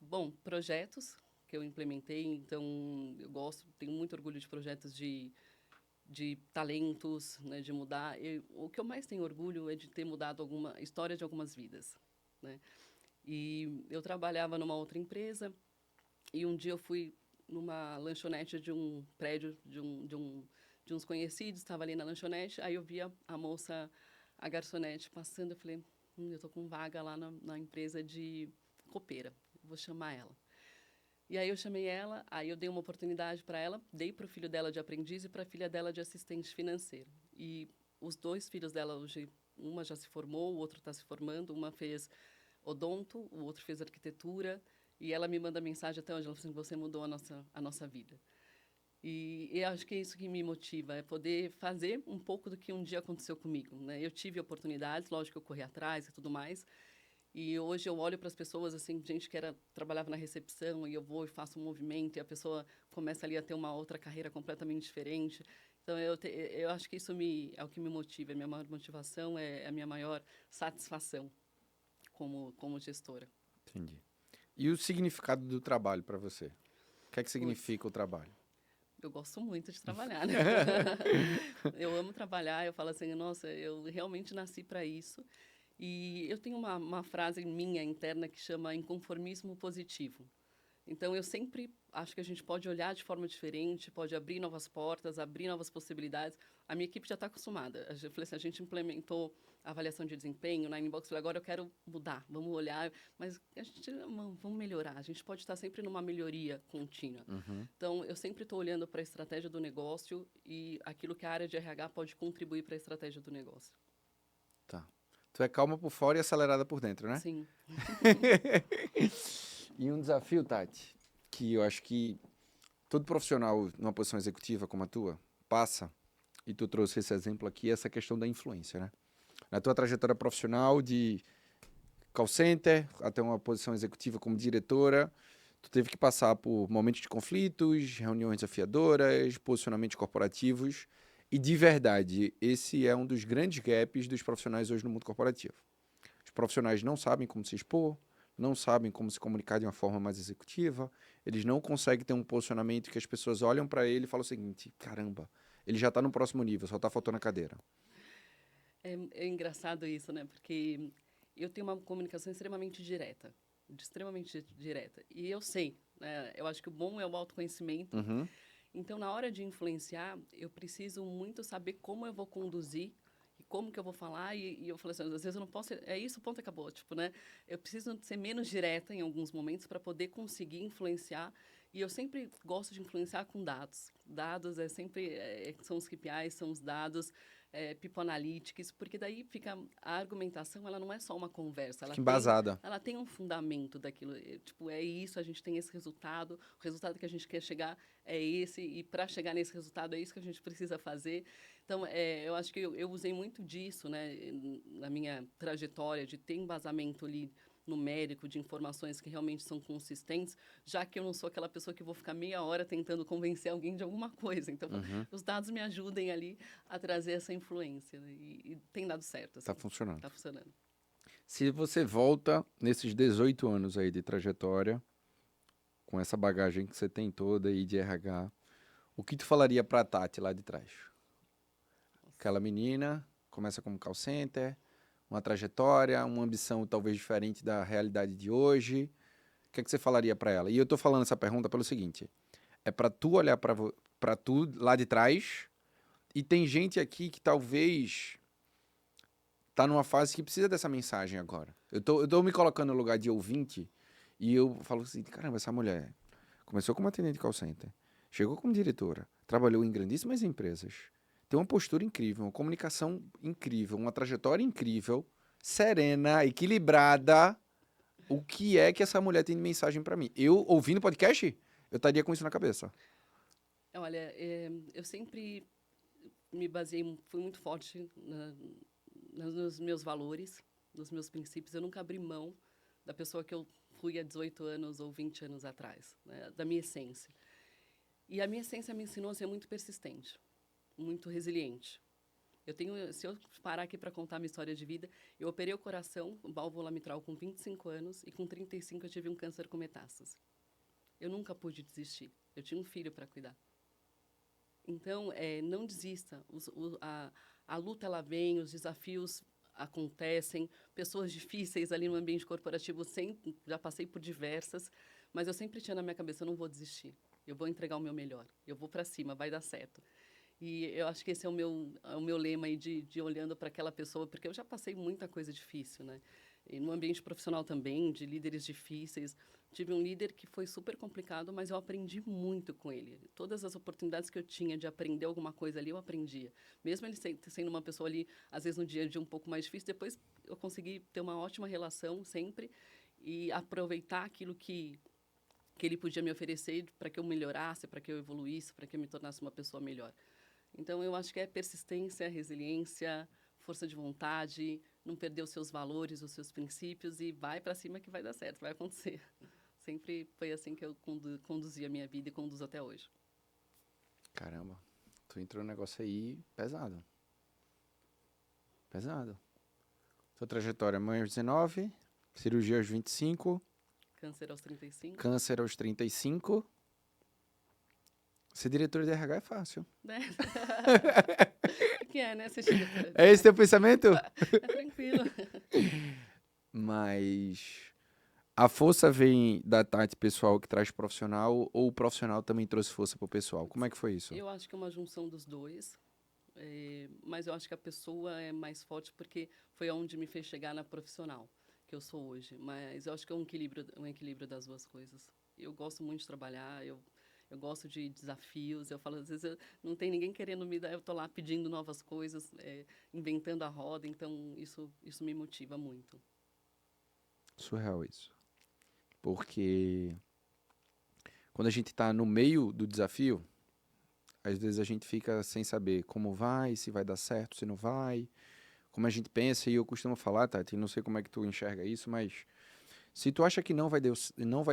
bom, projetos que eu implementei, então eu gosto, tenho muito orgulho de projetos de talentos, né, de mudar. O que eu mais tenho orgulho é de ter mudado alguma história de algumas vidas, né? E eu trabalhava numa outra empresa e um dia eu fui numa lanchonete de um prédio de uns conhecidos, estava ali na lanchonete, aí eu vi a moça, a garçonete passando, eu falei, eu tô com vaga lá na empresa de copeira, vou chamar ela. E aí eu chamei ela, aí eu dei uma oportunidade para ela, dei para o filho dela de aprendiz e para a filha dela de assistente financeiro. E os 2 filhos dela hoje, uma já se formou, o outro está se formando, uma fez odonto, o outro fez arquitetura, e ela me manda mensagem até hoje, ela falou assim, você mudou a nossa vida. E eu acho que é isso que me motiva, é poder fazer um pouco do que um dia aconteceu comigo, né? Eu tive oportunidades, lógico que eu corri atrás e tudo mais, e hoje eu olho para as pessoas, assim, gente que trabalhava na recepção, e eu vou e faço um movimento, e a pessoa começa ali a ter uma outra carreira completamente diferente. Então, eu acho que isso é o que me motiva, a minha maior motivação é a minha maior satisfação como gestora. Entendi. E o significado do trabalho para você? O que é que Putz, significa o trabalho? eu gosto muito de trabalhar, né? Eu amo trabalhar, eu falo assim, nossa, eu realmente nasci para isso. E eu tenho uma frase minha interna que chama inconformismo positivo. Então, eu sempre acho que a gente pode olhar de forma diferente, pode abrir novas portas, abrir novas possibilidades. A minha equipe já está acostumada. Eu falei assim, a gente implementou a avaliação de desempenho na Inbox, falei, agora eu quero mudar, vamos olhar, mas a gente vamos melhorar. A gente pode estar sempre numa melhoria contínua. Uhum. Então, eu sempre estou olhando para a estratégia do negócio e aquilo que a área de RH pode contribuir para a estratégia do negócio. Tá. Tu é calma por fora e acelerada por dentro, né? Sim. E um desafio, Tati, que eu acho que todo profissional numa posição executiva como a tua passa, e tu trouxe esse exemplo aqui, essa questão da influência, né? Na tua trajetória profissional de call center até uma posição executiva como diretora, tu teve que passar por momentos de conflitos, reuniões desafiadoras, posicionamentos corporativos, e de verdade, esse é um dos grandes gaps dos profissionais hoje no mundo corporativo. Os profissionais não sabem como se expor, não sabem como se comunicar de uma forma mais executiva, eles não conseguem ter um posicionamento que as pessoas olham para ele e falam o seguinte, caramba, ele já está no próximo nível, só está faltando a cadeira. É engraçado isso, né? Porque eu tenho uma comunicação extremamente direta, extremamente direta. E eu sei, né? Eu acho que o bom é o autoconhecimento. Uhum. Então, na hora de influenciar, eu preciso muito saber como eu vou conduzir e como que eu vou falar. E eu falo assim, às vezes eu não posso... É isso, ponto, acabou. Tipo, né? Eu preciso ser menos direta em alguns momentos para poder conseguir influenciar E eu sempre gosto de influenciar com dados. Dados são os KPIs, são os dados, People Analytics, porque daí fica a argumentação, ela não é só uma conversa, Fica embasada. ela tem um fundamento daquilo. Tipo, é isso, a gente tem esse resultado, o resultado que a gente quer chegar é esse, e para chegar nesse resultado é isso que a gente precisa fazer. Então, eu acho que eu usei muito disso, né, na minha trajetória, de ter embasamento ali numérico, de informações que realmente são consistentes, já que eu não sou aquela pessoa que vou ficar meia hora tentando convencer alguém de alguma coisa. Então, os dados me ajudem ali a trazer essa influência, né? E tem dado certo. Tá funcionando. Tá funcionando. Se você volta nesses 18 anos aí de trajetória, com essa bagagem que você tem toda aí de RH, o que tu falaria pra Tati lá de trás? Aquela menina, começa como call center, uma trajetória, uma ambição talvez diferente da realidade de hoje. O que é que você falaria para ela? E eu tô falando essa pergunta pelo seguinte: é para tu olhar para tu lá de trás, e tem gente aqui que talvez tá numa fase que precisa dessa mensagem agora. Eu tô me colocando no lugar de ouvinte e eu falo assim: caramba, essa mulher começou como atendente de call center, chegou como diretora, trabalhou em grandíssimas empresas, tem uma postura incrível, uma comunicação incrível, uma trajetória incrível, serena, equilibrada. O que é que essa mulher tem de mensagem para mim? Eu, ouvindo podcast, eu estaria com isso na cabeça. Olha, eu sempre me baseei, fui muito forte nos meus valores, nos meus princípios. Eu nunca abri mão da pessoa que eu fui há 18 anos ou 20 anos atrás, né, da minha essência. E a minha essência me ensinou a ser muito persistente, muito resiliente. Se eu parar aqui para contar minha história de vida, eu operei o coração, válvula mitral, com 25 anos, e com 35 eu tive um câncer com metástase. Eu nunca pude desistir. Eu tinha um filho para cuidar. Então, não desista. A luta, ela vem, os desafios acontecem, pessoas difíceis ali no ambiente corporativo, já passei por diversas, mas eu sempre tinha na minha cabeça: eu não vou desistir. Eu vou entregar o meu melhor. Eu vou para cima, vai dar certo. E eu acho que esse é o meu lema aí de olhando para aquela pessoa, porque eu já passei muita coisa difícil, né? E no ambiente profissional também, de líderes difíceis. Tive um líder que foi super complicado, mas eu aprendi muito com ele. Todas as oportunidades que eu tinha de aprender alguma coisa ali, eu aprendia. Mesmo ele sendo uma pessoa ali, às vezes no dia a dia um pouco mais difícil, depois eu consegui ter uma ótima relação sempre e aproveitar aquilo que ele podia me oferecer para que eu melhorasse, para que eu evoluísse, para que eu me tornasse uma pessoa melhor. Então, eu acho que é persistência, resiliência, força de vontade, não perder os seus valores, os seus princípios e vai para cima que vai dar certo, vai acontecer. Sempre foi assim que eu conduzi a minha vida e conduzo até hoje. Caramba, tu entrou num negócio aí pesado. Pesado. Sua trajetória: mãe aos 19, cirurgia aos 25, Câncer aos 35. câncer aos 35. Ser diretor de RH é fácil. Né? Que né? Você chega... É esse teu pensamento? É tranquilo. Mas a força vem da Tati pessoal que traz profissional, ou o profissional também trouxe força pro pessoal? Como é que foi isso? Eu acho que é uma junção dos dois. Mas eu acho que a pessoa é mais forte porque foi onde me fez chegar na profissional que eu sou hoje. Mas eu acho que é um equilíbrio das duas coisas. Eu gosto muito de trabalhar, eu gosto de desafios. Eu falo, às vezes, não tem ninguém querendo me dar, eu estou lá pedindo novas coisas, inventando a roda. Então, isso me motiva muito. Surreal isso. Porque quando a gente está no meio do desafio, às vezes a gente fica sem saber como vai, se vai dar certo, se não vai, como a gente pensa. E eu costumo falar, Tati, não sei como é que tu enxerga isso, mas se tu acha que não vai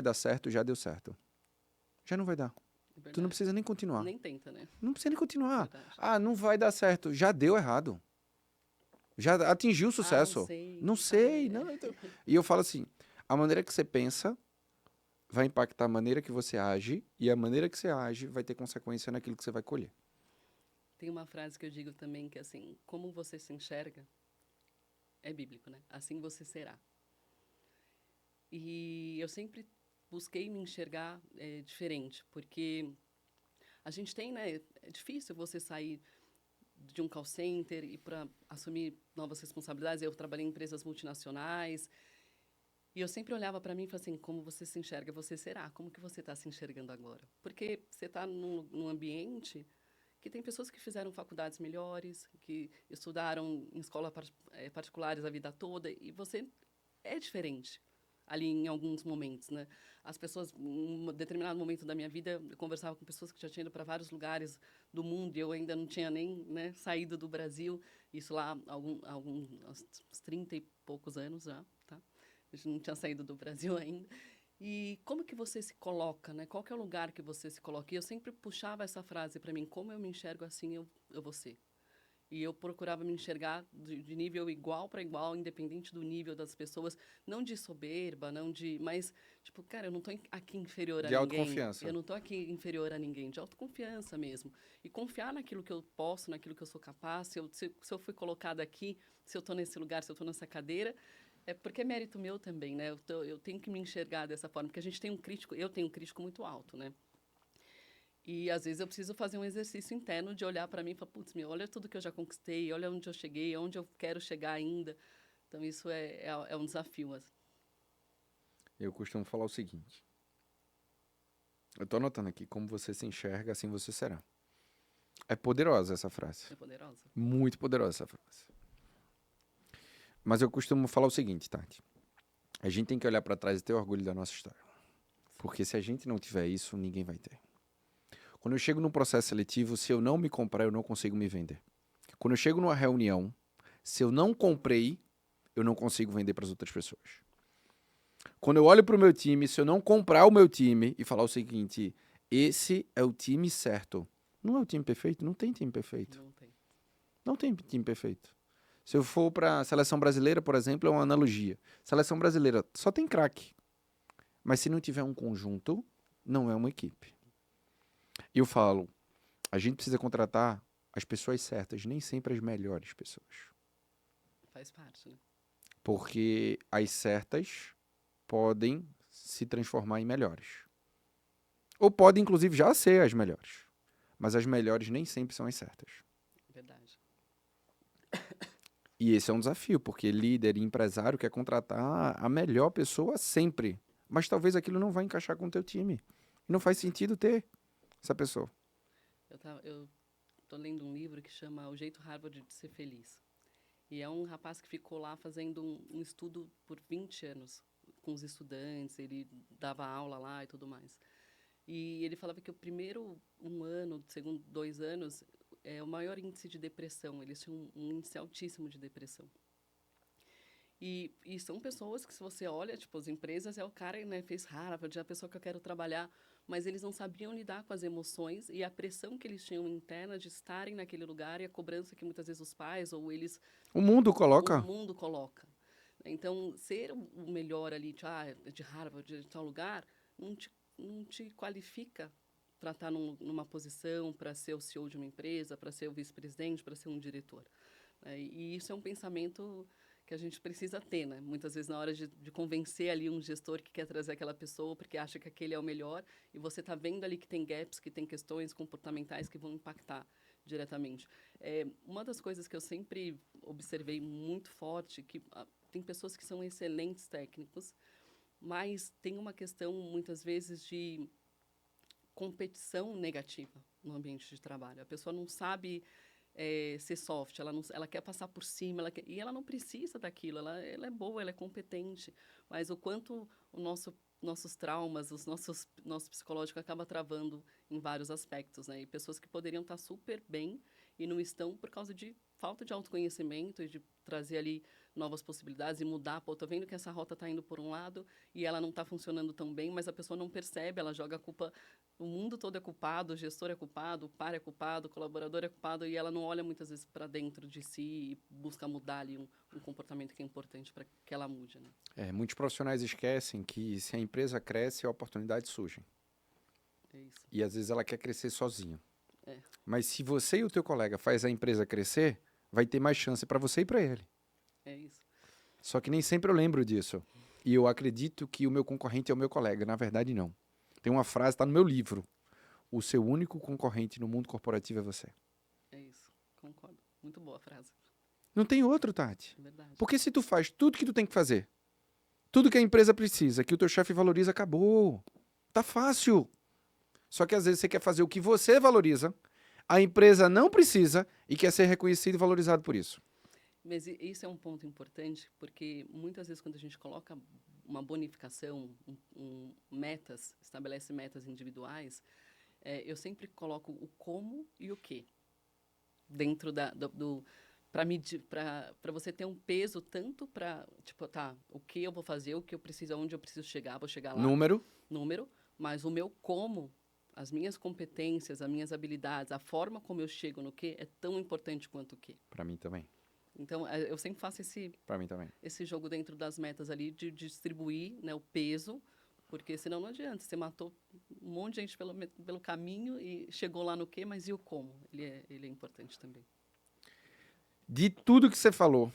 dar certo, já deu certo. Já não vai dar. Tu não precisa nem continuar. Nem tenta, né? Não precisa nem continuar. Verdade. Ah, não vai dar certo. Já deu errado. Já atingiu o sucesso. Não sei. Não. Então... E eu falo assim, a maneira que você pensa vai impactar a maneira que você age, e a maneira que você age vai ter consequência naquilo que você vai colher. Tem uma frase que eu digo também que, assim, como você se enxerga, é bíblico, né? Assim você será. E eu sempre busquei me enxergar diferente, porque a gente tem, né? É difícil você sair de um call center e para assumir novas responsabilidades. Eu trabalhei em empresas multinacionais E eu sempre olhava para mim e falava assim, como você se enxerga, você será. Como que você está se enxergando agora? Porque você está num ambiente que tem pessoas que fizeram faculdades melhores, que estudaram em escolas particulares a vida toda, e você é diferente ali em alguns momentos, né? As pessoas, em um determinado momento da minha vida, eu conversava com pessoas que já tinham ido para vários lugares do mundo e eu ainda não tinha nem, né, saído do Brasil, isso lá uns 30 e poucos anos já, tá? A gente não tinha saído do Brasil ainda. E como que você se coloca, né? Qual que é o lugar que você se coloca? E eu sempre puxava essa frase para mim, como eu me enxergo assim, eu vou ser. E eu procurava me enxergar de nível igual para igual, independente do nível das pessoas, não de soberba, não de, mas tipo, cara, eu não estou aqui inferior a De ninguém. Eu autoconfiança. não estou aqui inferior a ninguém, de autoconfiança mesmo. E confiar naquilo que eu posso, naquilo que eu sou capaz, se eu fui colocada aqui, se eu estou nesse lugar, se eu estou nessa cadeira, é porque é mérito meu também, né? Eu tenho que me enxergar dessa forma, porque a gente tem um crítico, eu tenho um crítico muito alto, né? E às vezes eu preciso fazer um exercício interno de olhar para mim e falar, putz, meu, olha tudo que eu já conquistei, olha onde eu cheguei, onde eu quero chegar ainda. Então isso é um desafio. Assim. Eu costumo falar o seguinte. Eu tô anotando aqui, como você se enxerga, assim você será. É poderosa essa frase. É poderosa. Muito poderosa essa frase. Mas eu costumo falar o seguinte, Tati. A gente tem que olhar pra trás e ter orgulho da nossa história. Porque se a gente não tiver isso, ninguém vai ter. Quando eu chego num processo seletivo, se eu não me comprar, eu não consigo me vender. Quando eu chego numa reunião, se eu não comprei, eu não consigo vender para as outras pessoas. Quando eu olho para o meu time, se eu não comprar o meu time e falar o seguinte, esse é o time certo. Não é o time perfeito? Não tem time perfeito. Não tem. Não tem time perfeito. Se eu for para a seleção brasileira, por exemplo, é uma analogia. Seleção brasileira só tem craque. Mas se não tiver um conjunto, não é uma equipe. E eu falo, a gente precisa contratar as pessoas certas, nem sempre as melhores pessoas. Faz parte, né? Porque as certas podem se transformar em melhores. Ou podem, inclusive, já ser as melhores. Mas as melhores nem sempre são as certas. Verdade. E esse é um desafio, porque líder e empresário quer contratar a melhor pessoa sempre. Mas talvez aquilo não vai encaixar com o teu time. E não faz sentido ter essa pessoa. Eu tô lendo um livro que chama O Jeito Harvard de Ser Feliz. E é um rapaz que ficou lá fazendo um estudo por 20 anos com os estudantes, ele dava aula lá e tudo mais. E ele falava que o primeiro um ano, o segundo 2 anos, é o maior índice de depressão. Eles tinham um índice altíssimo de depressão. E são pessoas que, se você olha, tipo, as empresas, é o cara, né, fez Harvard, é a pessoa que eu quero trabalhar, mas eles não sabiam lidar com as emoções e a pressão que eles tinham interna de estarem naquele lugar e a cobrança que muitas vezes os pais ou eles, O mundo o coloca. mundo coloca. Então, ser o melhor ali, de Harvard, de tal lugar, não te qualifica para estar numa posição, para ser o CEO de uma empresa, para ser o vice-presidente, para ser um diretor. E isso é um pensamento que a gente precisa ter, né? Muitas vezes na hora de convencer ali um gestor que quer trazer aquela pessoa porque acha que aquele é o melhor e você está vendo ali que tem gaps, que tem questões comportamentais que vão impactar diretamente. Uma das coisas que eu sempre observei muito forte que tem pessoas que são excelentes técnicos, mas tem uma questão muitas vezes de competição negativa no ambiente de trabalho. A pessoa não sabe ser soft, ela quer passar por cima, e ela não precisa daquilo, ela é boa, ela é competente, mas o quanto nossos traumas, nosso psicológico acaba travando em vários aspectos, né? E pessoas que poderiam estar super bem e não estão por causa de falta de autoconhecimento e de trazer ali novas possibilidades e mudar. Pô, tô vendo que essa rota está indo por um lado e ela não está funcionando tão bem, mas a pessoa não percebe, ela joga a culpa, o mundo todo é culpado, o gestor é culpado, o par é culpado, o colaborador é culpado, e ela não olha muitas vezes para dentro de si e busca mudar ali um comportamento que é importante para que ela mude, né? Muitos profissionais esquecem que se a empresa cresce, oportunidades surgem. É isso. E às vezes ela quer crescer sozinha. É. Mas se você e o teu colega faz a empresa crescer, vai ter mais chance para você e para ele. É isso. Só que nem sempre eu lembro disso. E eu acredito que o meu concorrente é o meu colega. Na verdade, não. Tem uma frase, está no meu livro. O seu único concorrente no mundo corporativo é você. É isso. Concordo. Muito boa a frase. Não tem outro, Tati. É verdade. Porque se tu faz tudo que tu tem que fazer, Tudo que a empresa precisa, que o teu chefe valoriza, acabou. Tá fácil. Só que às vezes você quer fazer o que você valoriza, a empresa não precisa e quer ser reconhecido e valorizado por isso. Mas isso é um ponto importante, porque muitas vezes quando a gente coloca uma bonificação, metas, estabelece metas individuais, eu sempre coloco o como e o que dentro para medir, para você ter um peso tanto para, tipo, tá, o que eu vou fazer, o que eu preciso, aonde eu preciso chegar, vou chegar lá, Número, número, mas o meu como, as minhas competências, as minhas habilidades, a forma como eu chego no que é tão importante quanto o que. para mim também. Então, eu sempre faço Para mim também. esse jogo dentro das metas ali de distribuir, né, o peso, porque senão não adianta. Você matou um monte de gente pelo caminho e chegou lá no quê, mas e o como? Ele é importante também. De tudo que você falou,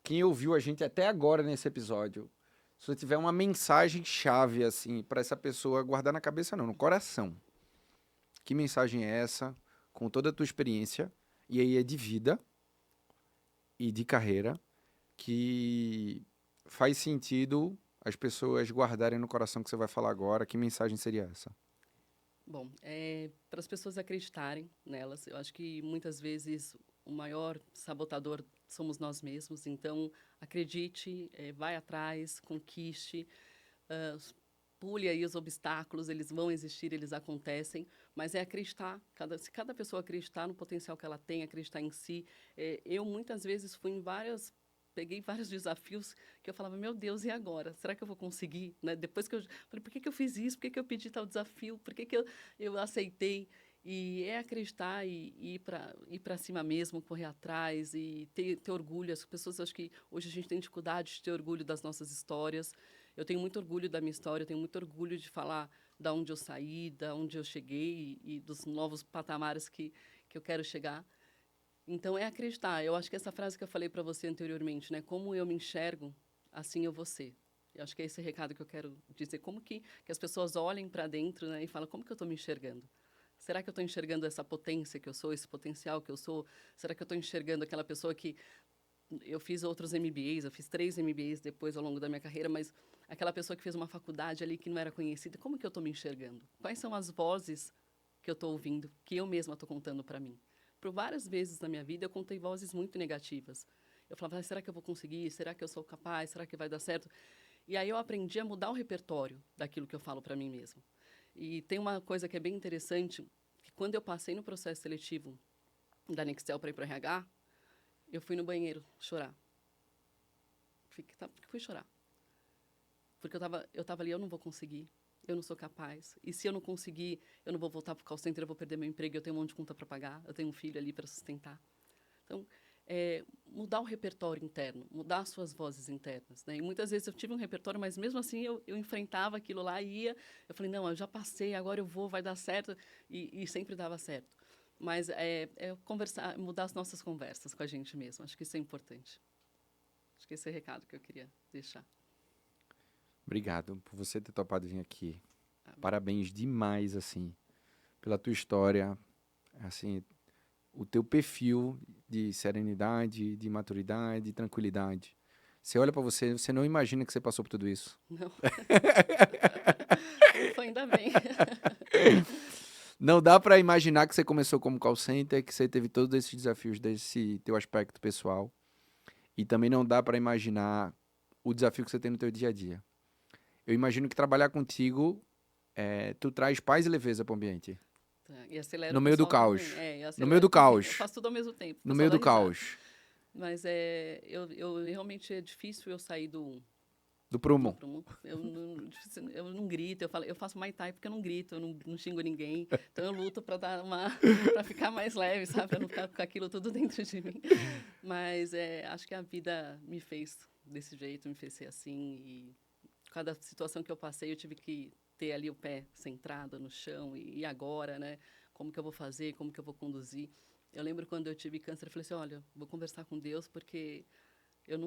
quem ouviu a gente até agora nesse episódio, se você tiver uma mensagem chave assim para essa pessoa guardar na cabeça não, no coração. Que mensagem é essa com toda a tua experiência e aí é de vida e de carreira que faz sentido as pessoas guardarem no coração que você vai falar agora? Que mensagem seria essa? Bom, para as pessoas acreditarem nelas, eu acho que muitas vezes o maior sabotador somos nós mesmos. Então, acredite, vai atrás, conquiste, ah, pule aí os obstáculos, eles vão existir, eles acontecem, mas é acreditar. Se cada pessoa acreditar no potencial que ela tem, acreditar em si. Eu muitas vezes peguei vários desafios que eu falava, meu Deus, e agora? Será que eu vou conseguir? Né? Depois que eu falei, por que eu fiz isso? Por que eu pedi tal desafio? Por que eu aceitei? E é acreditar e ir para cima mesmo, correr atrás e ter orgulho. As pessoas, acho que hoje a gente tem dificuldade de ter orgulho das nossas histórias. Eu tenho muito orgulho da minha história, eu tenho muito orgulho de falar da onde eu saí, da onde eu cheguei e dos novos patamares que eu quero chegar. Então, é acreditar. Eu acho que essa frase que eu falei para você anteriormente, né? Como eu me enxergo, assim eu vou ser. Eu acho que é esse recado que eu quero dizer. Como que as pessoas olhem para dentro, né, e falam, como que eu estou me enxergando? Será que eu estou enxergando essa potência que eu sou, esse potencial que eu sou? Será que eu estou enxergando aquela pessoa que... Eu fiz outros MBAs, eu fiz 3 MBAs depois ao longo da minha carreira, mas aquela pessoa que fez uma faculdade ali que não era conhecida, como que eu estou me enxergando? Quais são as vozes que eu estou ouvindo, que eu mesma estou contando para mim? Por várias vezes na minha vida, eu contei vozes muito negativas. Eu falava, será que eu vou conseguir? Será que eu sou capaz? Será que vai dar certo? E aí eu aprendi a mudar o repertório daquilo que eu falo para mim mesma. E tem uma coisa que é bem interessante, que quando eu passei no processo seletivo da Nextel para ir para o RH, eu fui no banheiro chorar. Fui chorar. Porque eu tava ali, eu não vou conseguir, eu não sou capaz. E se eu não conseguir, eu não vou voltar para o call center, eu vou perder meu emprego, eu tenho um monte de conta para pagar, eu tenho um filho ali para sustentar. Então, mudar o repertório interno, mudar as suas vozes internas. Né? E muitas vezes eu tive um repertório, mas mesmo assim eu enfrentava aquilo lá e ia. Eu falei, não, eu já passei, agora eu vou, vai dar certo. E sempre dava certo. Mas conversar, mudar as nossas conversas com a gente mesmo. Acho que isso é importante. Acho que esse é o recado que eu queria deixar. Obrigado por você ter topado vir aqui. Parabéns demais, assim, pela tua história, assim, o teu perfil de serenidade, de maturidade, de tranquilidade. Você olha pra você, você não imagina que você passou por tudo isso. Não. Ufa, ainda bem. Não dá pra imaginar que você começou como call center, que você teve todos esses desafios desse teu aspecto pessoal. E também não dá pra imaginar o desafio que você tem no teu dia a dia. Eu imagino que trabalhar contigo, tu traz paz e leveza pro ambiente. Tá, e acelera No o meio do pessoal caos. também. No meio do Eu caos. faço tudo ao mesmo tempo. O No pessoal meio dá do risada. caos. Mas eu realmente é difícil eu sair Do do prumo. prumo. Eu não grito, eu faço Muay Thai porque eu não grito, eu não xingo ninguém. Então eu luto para para ficar mais leve, sabe? Para não ficar com aquilo tudo dentro de mim. Mas acho que a vida me fez desse jeito, me fez ser assim. E cada situação que eu passei, eu tive que ter ali o pé centrado no chão. E agora, né? Como que eu vou fazer? Como que eu vou conduzir? Eu lembro quando eu tive câncer, eu falei assim, olha, vou conversar com Deus porque eu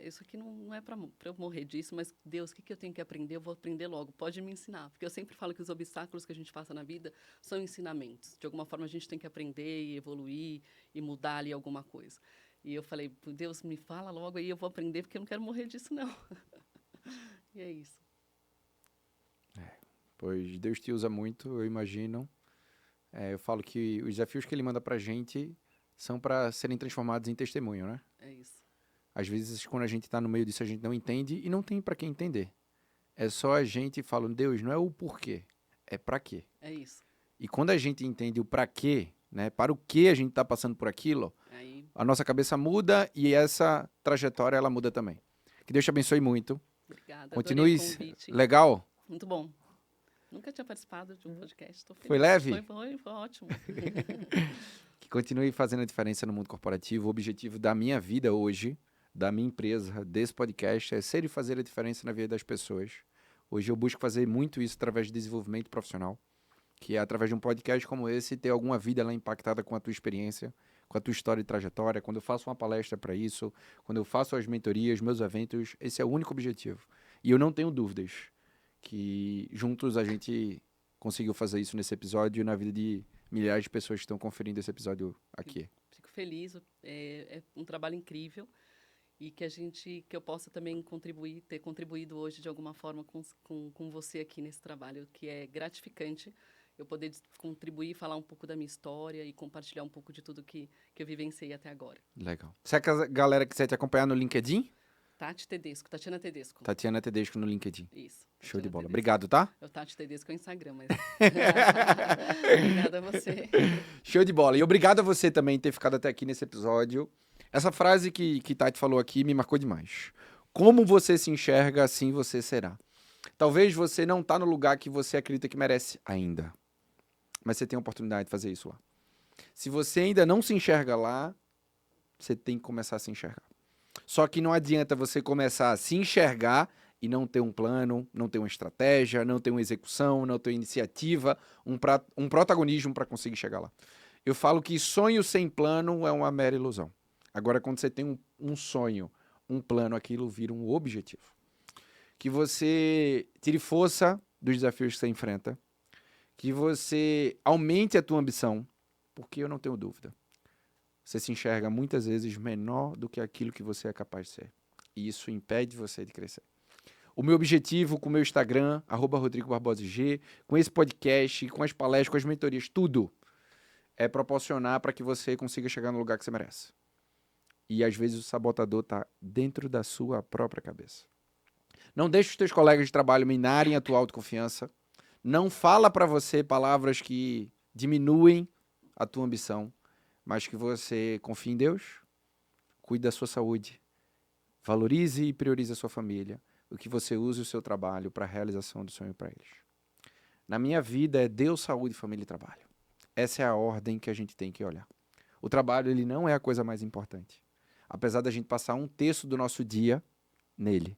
isso aqui não é para eu morrer disso, mas Deus, o que eu tenho que aprender? Eu vou aprender logo, pode me ensinar. Porque eu sempre falo que os obstáculos que a gente passa na vida são ensinamentos. De alguma forma a gente tem que aprender e evoluir e mudar ali alguma coisa. E eu falei, Deus, me fala logo aí, eu vou aprender, porque eu não quero morrer disso, não. E é isso. Pois Deus te usa muito, eu imagino. Eu falo que os desafios que ele manda pra gente são para serem transformados em testemunho, né? É isso. Às vezes, quando a gente tá no meio disso, a gente não entende e não tem para quem entender. É só a gente falando, Deus, não é o porquê, é para quê. É isso. E quando a gente entende o para quê, né, para o que a gente tá passando por aquilo, Aí, a nossa cabeça muda e essa trajetória ela muda também. Que Deus te abençoe muito. obrigada. Continue Adorei o convite. legal. Muito bom. Nunca tinha participado de um podcast. Estou feliz. Foi leve? Foi ótimo. Que continue fazendo a diferença no mundo corporativo. O objetivo da minha vida hoje, da minha empresa, desse podcast, é ser e fazer a diferença na vida das pessoas. Hoje eu busco fazer muito isso através de desenvolvimento profissional, que é através de um podcast como esse, ter alguma vida lá impactada com a tua experiência, com a tua história e trajetória. Quando eu faço uma palestra para isso, quando eu faço as mentorias, meus eventos, esse é o único objetivo. E eu não tenho dúvidas que juntos a gente conseguiu fazer isso nesse episódio e na vida de milhares de pessoas que estão conferindo esse episódio aqui. Fico feliz. É um trabalho incrível. E que eu possa também ter contribuído hoje de alguma forma com você aqui nesse trabalho, que é gratificante eu poder contribuir, falar um pouco da minha história e compartilhar um pouco de tudo que eu vivenciei até agora. Legal. Se a galera quiser te acompanhar no LinkedIn, Tatiana Tedesco. Tatiana Tedesco no LinkedIn. Isso. Show de Tatiana bola. Tedesco. Obrigado, tá? É o Tati Tedesco é o Instagram, mas... Obrigada a você. Show de bola. E obrigado a você também ter ficado até aqui nesse episódio. Essa frase que Tati falou aqui me marcou demais. Como você se enxerga, assim você será. Talvez você não tá no lugar que você acredita que merece ainda. Mas você tem a oportunidade de fazer isso lá. Se você ainda não se enxerga lá, você tem que começar a se enxergar. Só que não adianta você começar a se enxergar e não ter um plano, não ter uma estratégia, não ter uma execução, não ter iniciativa, um protagonismo para conseguir chegar lá. Eu falo que sonho sem plano é uma mera ilusão. Agora, quando você tem um sonho, um plano, aquilo vira um objetivo. Que você tire força dos desafios que você enfrenta, que você aumente a tua ambição, porque eu não tenho dúvida. Você se enxerga muitas vezes menor do que aquilo que você é capaz de ser. E isso impede você de crescer. O meu objetivo com o meu Instagram, @RodrigoBarbosaG, com esse podcast, com as palestras, com as mentorias, tudo é proporcionar para que você consiga chegar no lugar que você merece. E às vezes o sabotador está dentro da sua própria cabeça. Não deixe os teus colegas de trabalho minarem a tua autoconfiança. Não fala para você palavras que diminuem a tua ambição, mas que você confie em Deus, cuide da sua saúde, valorize e priorize a sua família, o que você use o seu trabalho para a realização do sonho para eles. Na minha vida é Deus, saúde, família e trabalho. Essa é a ordem que a gente tem que olhar. O trabalho ele não é a coisa mais importante. Apesar da gente passar 1/3 do nosso dia nele.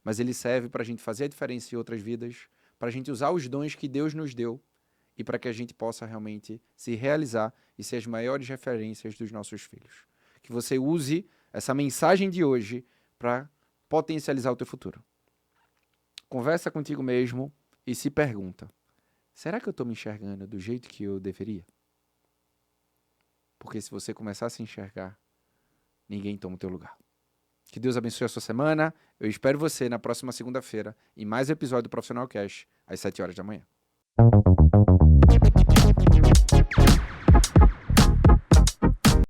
Mas ele serve para a gente fazer a diferença em outras vidas, para a gente usar os dons que Deus nos deu e para que a gente possa realmente se realizar e ser as maiores referências dos nossos filhos. Que você use essa mensagem de hoje para potencializar o teu futuro. Conversa contigo mesmo e se pergunta, será que eu estou me enxergando do jeito que eu deveria? Porque se você começar a se enxergar, ninguém toma o teu lugar. Que Deus abençoe a sua semana. Eu espero você na próxima segunda-feira em mais um episódio do Profissional Cash, às 7 horas da manhã.